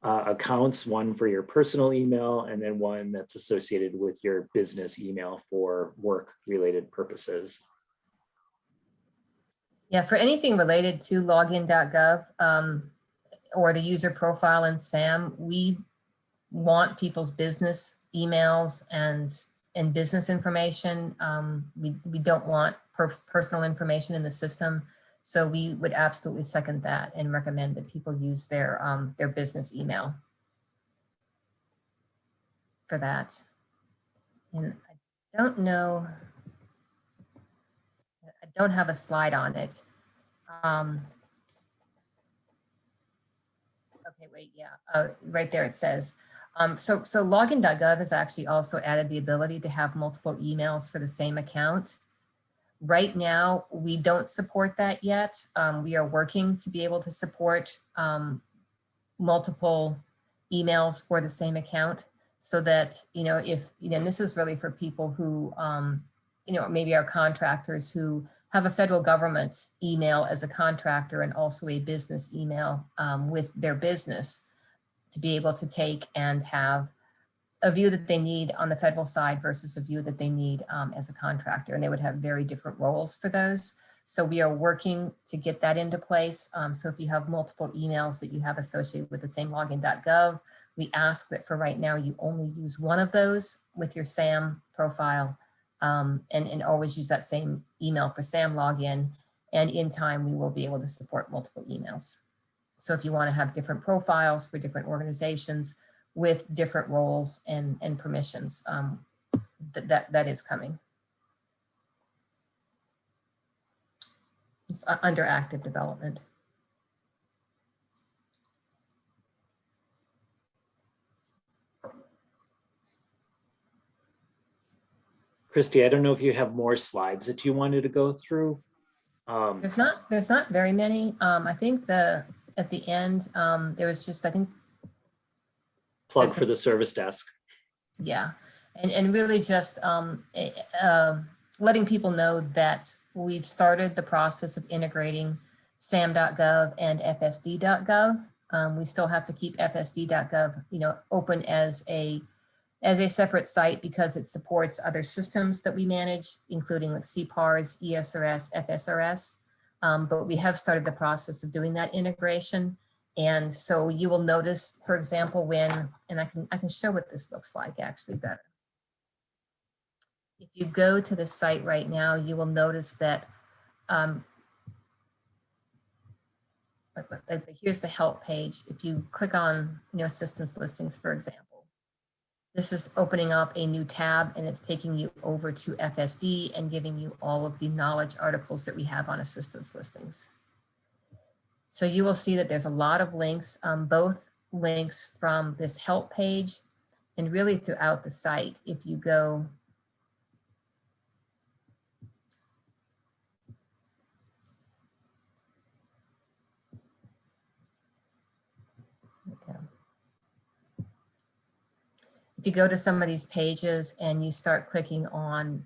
accounts, one for your personal email and then one that's associated with your business email for work-related purposes. Yeah, for anything related to login.gov or the user profile in SAM, we want people's business emails and business information. We don't want personal information in the system. So we would absolutely second that and recommend that people use their business email for that. And I don't know, I don't have a slide on it. Okay, wait, yeah, right there it says. So login.gov has actually also added the ability to have multiple emails for the same account. Right now, we don't support that yet. We are working to be able to support multiple emails for the same account so that, you know, if, you know, and this is really for people who, you know, maybe are contractors who have a federal government email as a contractor and also a business email with their business to be able to take and have a view that they need on the federal side versus a view that they need as a contractor. And they would have very different roles for those. So we are working to get that into place. So if you have multiple emails that you have associated with the same login.gov, we ask that for right now, you only use one of those with your SAM profile and always use that same email for SAM login. And in time, we will be able to support multiple emails. So if you want to have different profiles for different organizations with different roles and permissions, that is coming. It's under active development. Christy, I don't know if you have more slides that you wanted to go through. There's not very many. I think at the end, there was just, I think. Plug for the service desk. Yeah, and really just letting people know that we've started the process of integrating SAM.gov and FSD.gov. We still have to keep FSD.gov, open as a separate site because it supports other systems that we manage, including like CPARS, ESRS, FSRS. But we have started the process of doing that integration. And so you will notice, for example, and I can show what this looks like actually better. If you go to the site right now, you will notice that here's the help page. If you click on assistance listings, for example, this is opening up a new tab and it's taking you over to FSD and giving you all of the knowledge articles that we have on assistance listings. So you will see that there's a lot of links, both links from this help page and really throughout the site. If you go, okay. If you go to some of these pages and you start clicking on,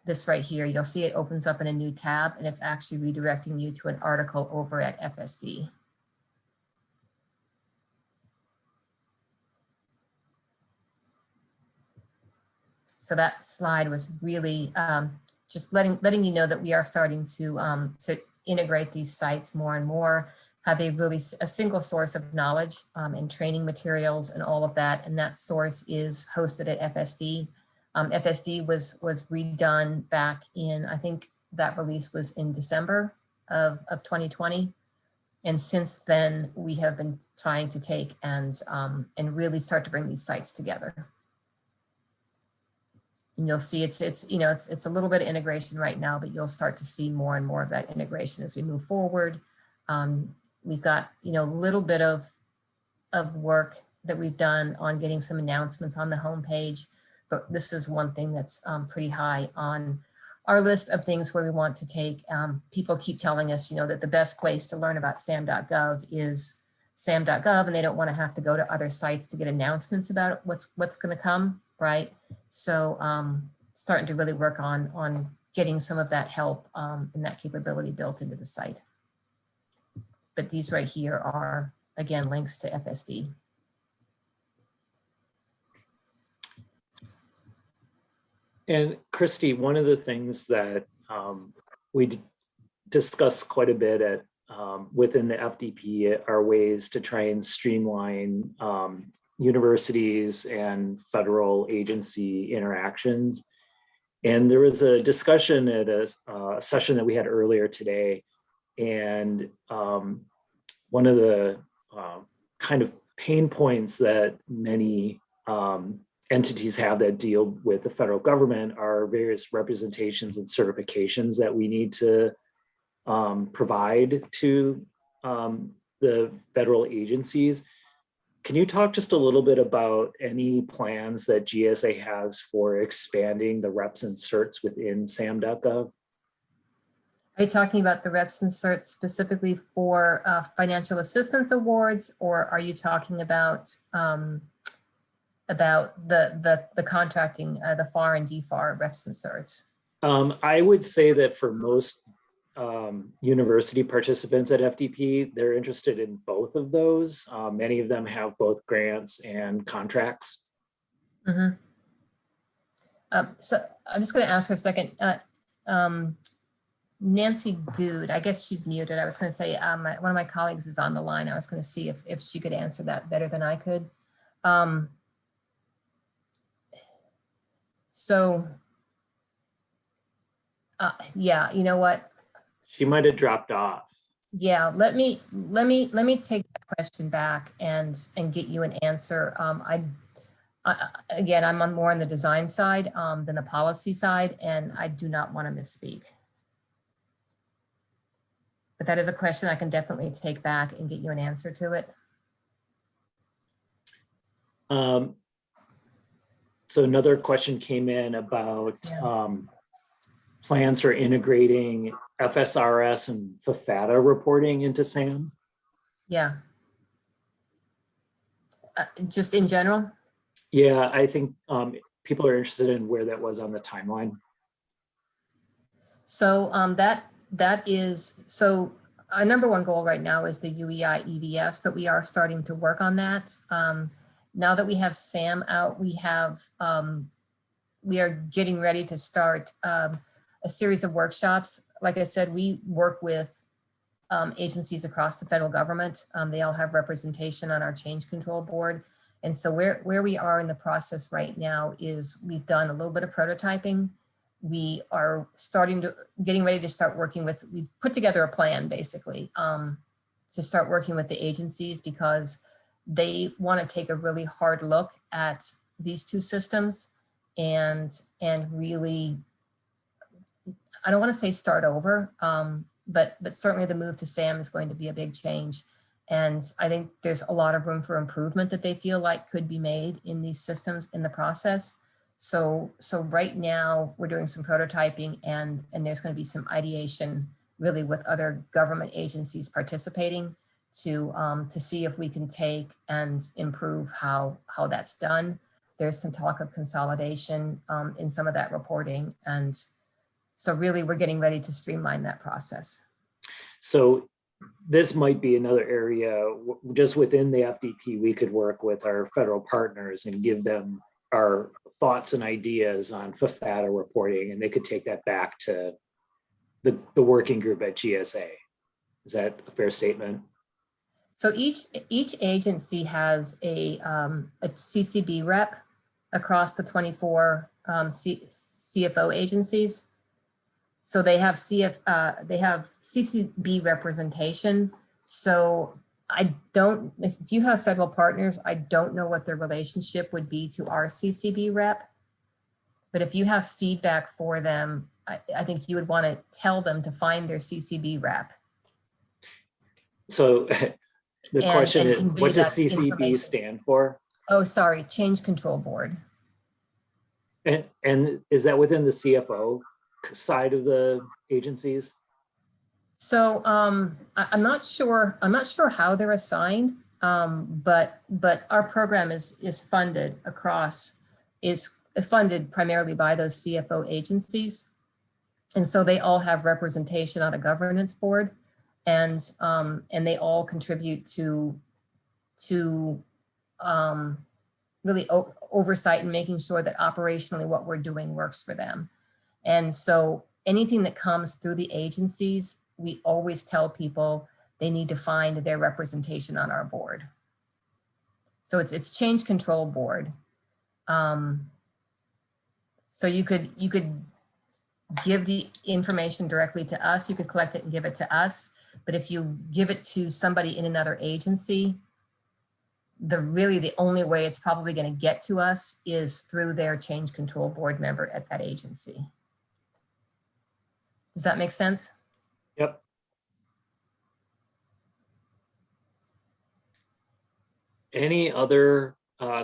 this right here, you'll see it opens up in a new tab and it's actually redirecting you to an article over at FSD. So that slide was really just letting you know that we are starting to integrate these sites more and more, have a single source of knowledge and training materials and all of that. And that source is hosted at FSD. FSD was redone back in, I think that release was in December of 2020. And since then, we have been trying to take and really start to bring these sites together. And you'll see it's a little bit of integration right now, but you'll start to see more and more of that integration as we move forward. We've got a little bit of work that we've done on getting some announcements on the homepage. But this is one thing that's pretty high on our list of things where we want to take. People keep telling us, that the best place to learn about SAM.gov is SAM.gov, and they don't want to have to go to other sites to get announcements about what's going to come, right? So starting to really work on getting some of that help and that capability built into the site. But these right here are, again, links to FSD. And Christy, one of the things that we discussed quite a bit at within the FDP are ways to try and streamline universities and federal agency interactions. And there was a discussion at a session that we had earlier today. And one of the kind of pain points that many entities have that deal with the federal government are various representations and certifications that we need to provide to the federal agencies. Can you talk just a little bit about any plans that GSA has for expanding the reps and certs within SAM.gov? Are you talking about the reps and certs specifically for financial assistance awards, or are you talking about the contracting, the FAR and DFAR reps and certs? I would say that for most university participants at FDP, they're interested in both of those. Many of them have both grants and contracts. Mm-hmm. So I'm just going to ask for a second. Nancy Good, I guess she's muted. I was going to say one of my colleagues is on the line. I was going to see if she could answer that better than I could. Yeah, you know what? She might have dropped off. Yeah, let me take that question back and get you an answer. Again, I'm more on the design side than the policy side, and I do not want to misspeak. But that is a question I can definitely take back and get you an answer to it. So another question came in about Yeah. plans for integrating FSRS and FFATA reporting into SAM. Yeah. Just in general? Yeah, I think people are interested in where that was on the timeline. So that is, so our number one goal right now is the UEI EVS, but we are starting to work on that. Now that we have SAM out, we are getting ready to start a series of workshops. Like I said, we work with agencies across the federal government. They all have representation on our change control board. And so where we are in the process right now is we've done a little bit of prototyping. We are getting ready to start working with, we've put together a plan basically to start working with the agencies because they want to take a really hard look at these two systems and really, I don't want to say start over, but certainly the move to SAM is going to be a big change. And I think there's a lot of room for improvement that they feel like could be made in these systems in the process. So right now we're doing some prototyping and there's going to be some ideation really with other government agencies participating to see if we can take and improve how that's done. There's some talk of consolidation in some of that reporting. And so really we're getting ready to streamline that process. So this might be another area just within the FDP, we could work with our federal partners and give them our thoughts and ideas on FFATA reporting, and they could take that back to the working group at GSA. Is that a fair statement? So each agency has a CCB rep across the 24 CFO agencies. So they have CCB representation. So if you have federal partners, I don't know what their relationship would be to our CCB rep. But if you have feedback for them, I think you would want to tell them to find their CCB rep. So the question is, what does CCB stand for? Oh, sorry, Change Control Board. And is that within the CFO side of the agencies? So I'm not sure how they're assigned, but our program is funded funded primarily by those CFO agencies, and so they all have representation on a governance board, and they all contribute to really oversight and making sure that operationally what we're doing works for them. And so anything that comes through the agencies, we always tell people they need to find their representation on our board. So it's Change Control Board. So you could give the information directly to us. You could collect it and give it to us. But if you give it to somebody in another agency, the only way it's probably going to get to us is through their Change Control Board member at that agency. Does that make sense? Yep. Any other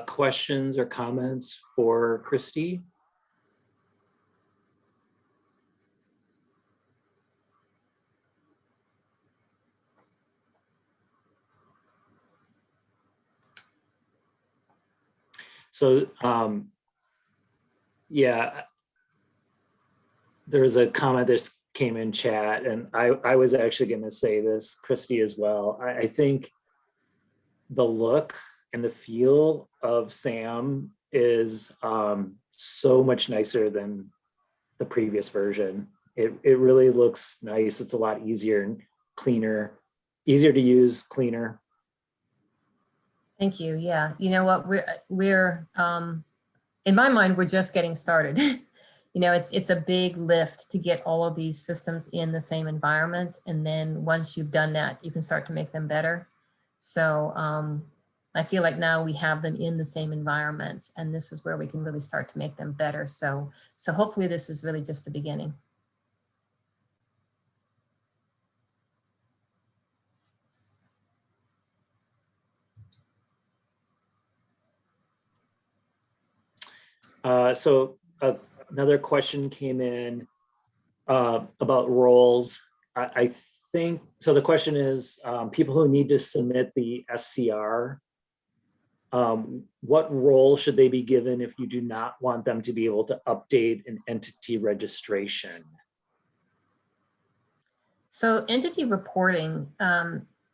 questions or comments for Christy? So, yeah, there's a comment that came in chat, and I was actually going to say this, Christy, as well. I think the look and the feel of SAM is so much nicer than the previous version. It really looks nice. It's a lot easier and cleaner, easier to use, cleaner. Thank you. Yeah. You know what, we're in my mind, we're just getting started. you know, it's a big lift to get all of these systems in the same environment. And then once you've done that, you can start to make them better. So I feel like now we have them in the same environment, and this is where we can really start to make them better. So hopefully this is really just the beginning. Another question came in about roles. I think, so the question is, people who need to submit the SCR, what role should they be given if you do not want them to be able to update an entity registration? So entity reporting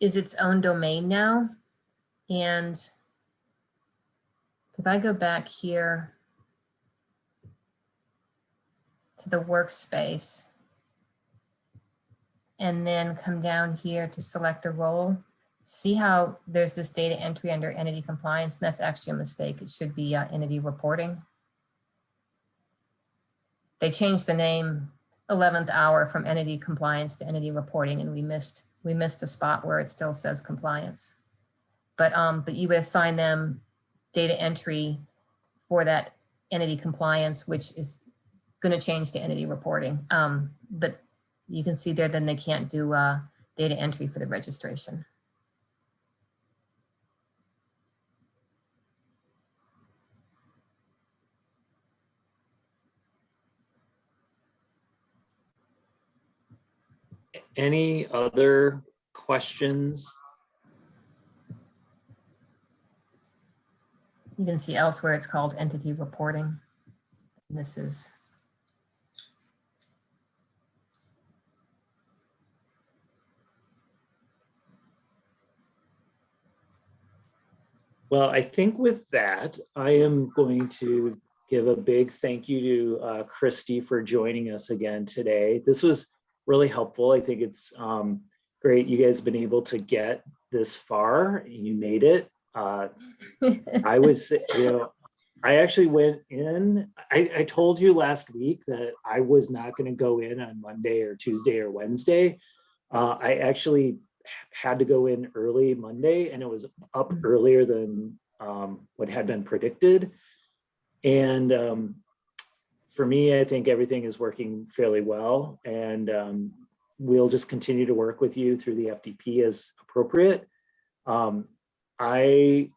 is its own domain now. And if I go back here to the workspace and then come down here to select a role, see how there's this data entry under entity compliance, and that's actually a mistake. It should be entity reporting. They changed the name 11th hour from entity compliance to entity reporting, and we missed a spot where it still says compliance. But you would assign them data entry for that entity compliance, which is going to change to entity reporting. But you can see there, then they can't do data entry for the registration. Any other questions? You can see elsewhere it's called entity reporting. And this is well, I think with that, I am going to give a big thank you to Christy for joining us again today. This was really helpful. I think it's great you guys have been able to get this far. You made it. I was, I actually went in, I told you last week that I was not going to go in on Monday or Tuesday or Wednesday. I actually had to go in early Monday, and it was up earlier than what had been predicted. And for me, I think everything is working fairly well, and we'll just continue to work with you through the FDP as appropriate. I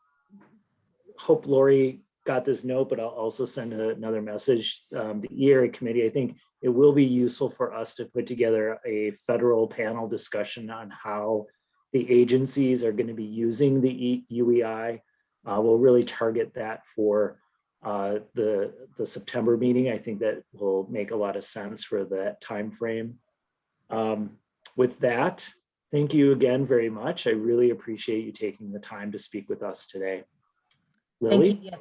hope Lori got this note, but I'll also send another message. The eRA committee, I think it will be useful for us to put together a federal panel discussion on how the agencies are going to be using the UEI. We'll really target that for the September meeting. I think that will make a lot of sense for that time frame. With that, thank you again very much. I really appreciate you taking the time to speak with us today. Lily? Thank you. Yeah,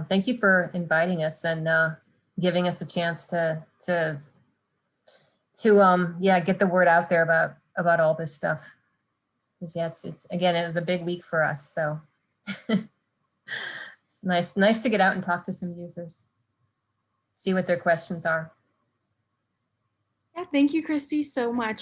thank you for inviting us and giving us a chance to get the word out there about all this stuff. Because yeah, it's again, it was a big week for us, so it's nice to get out and talk to some users, see what their questions are. Yeah, thank you, Christy, so much.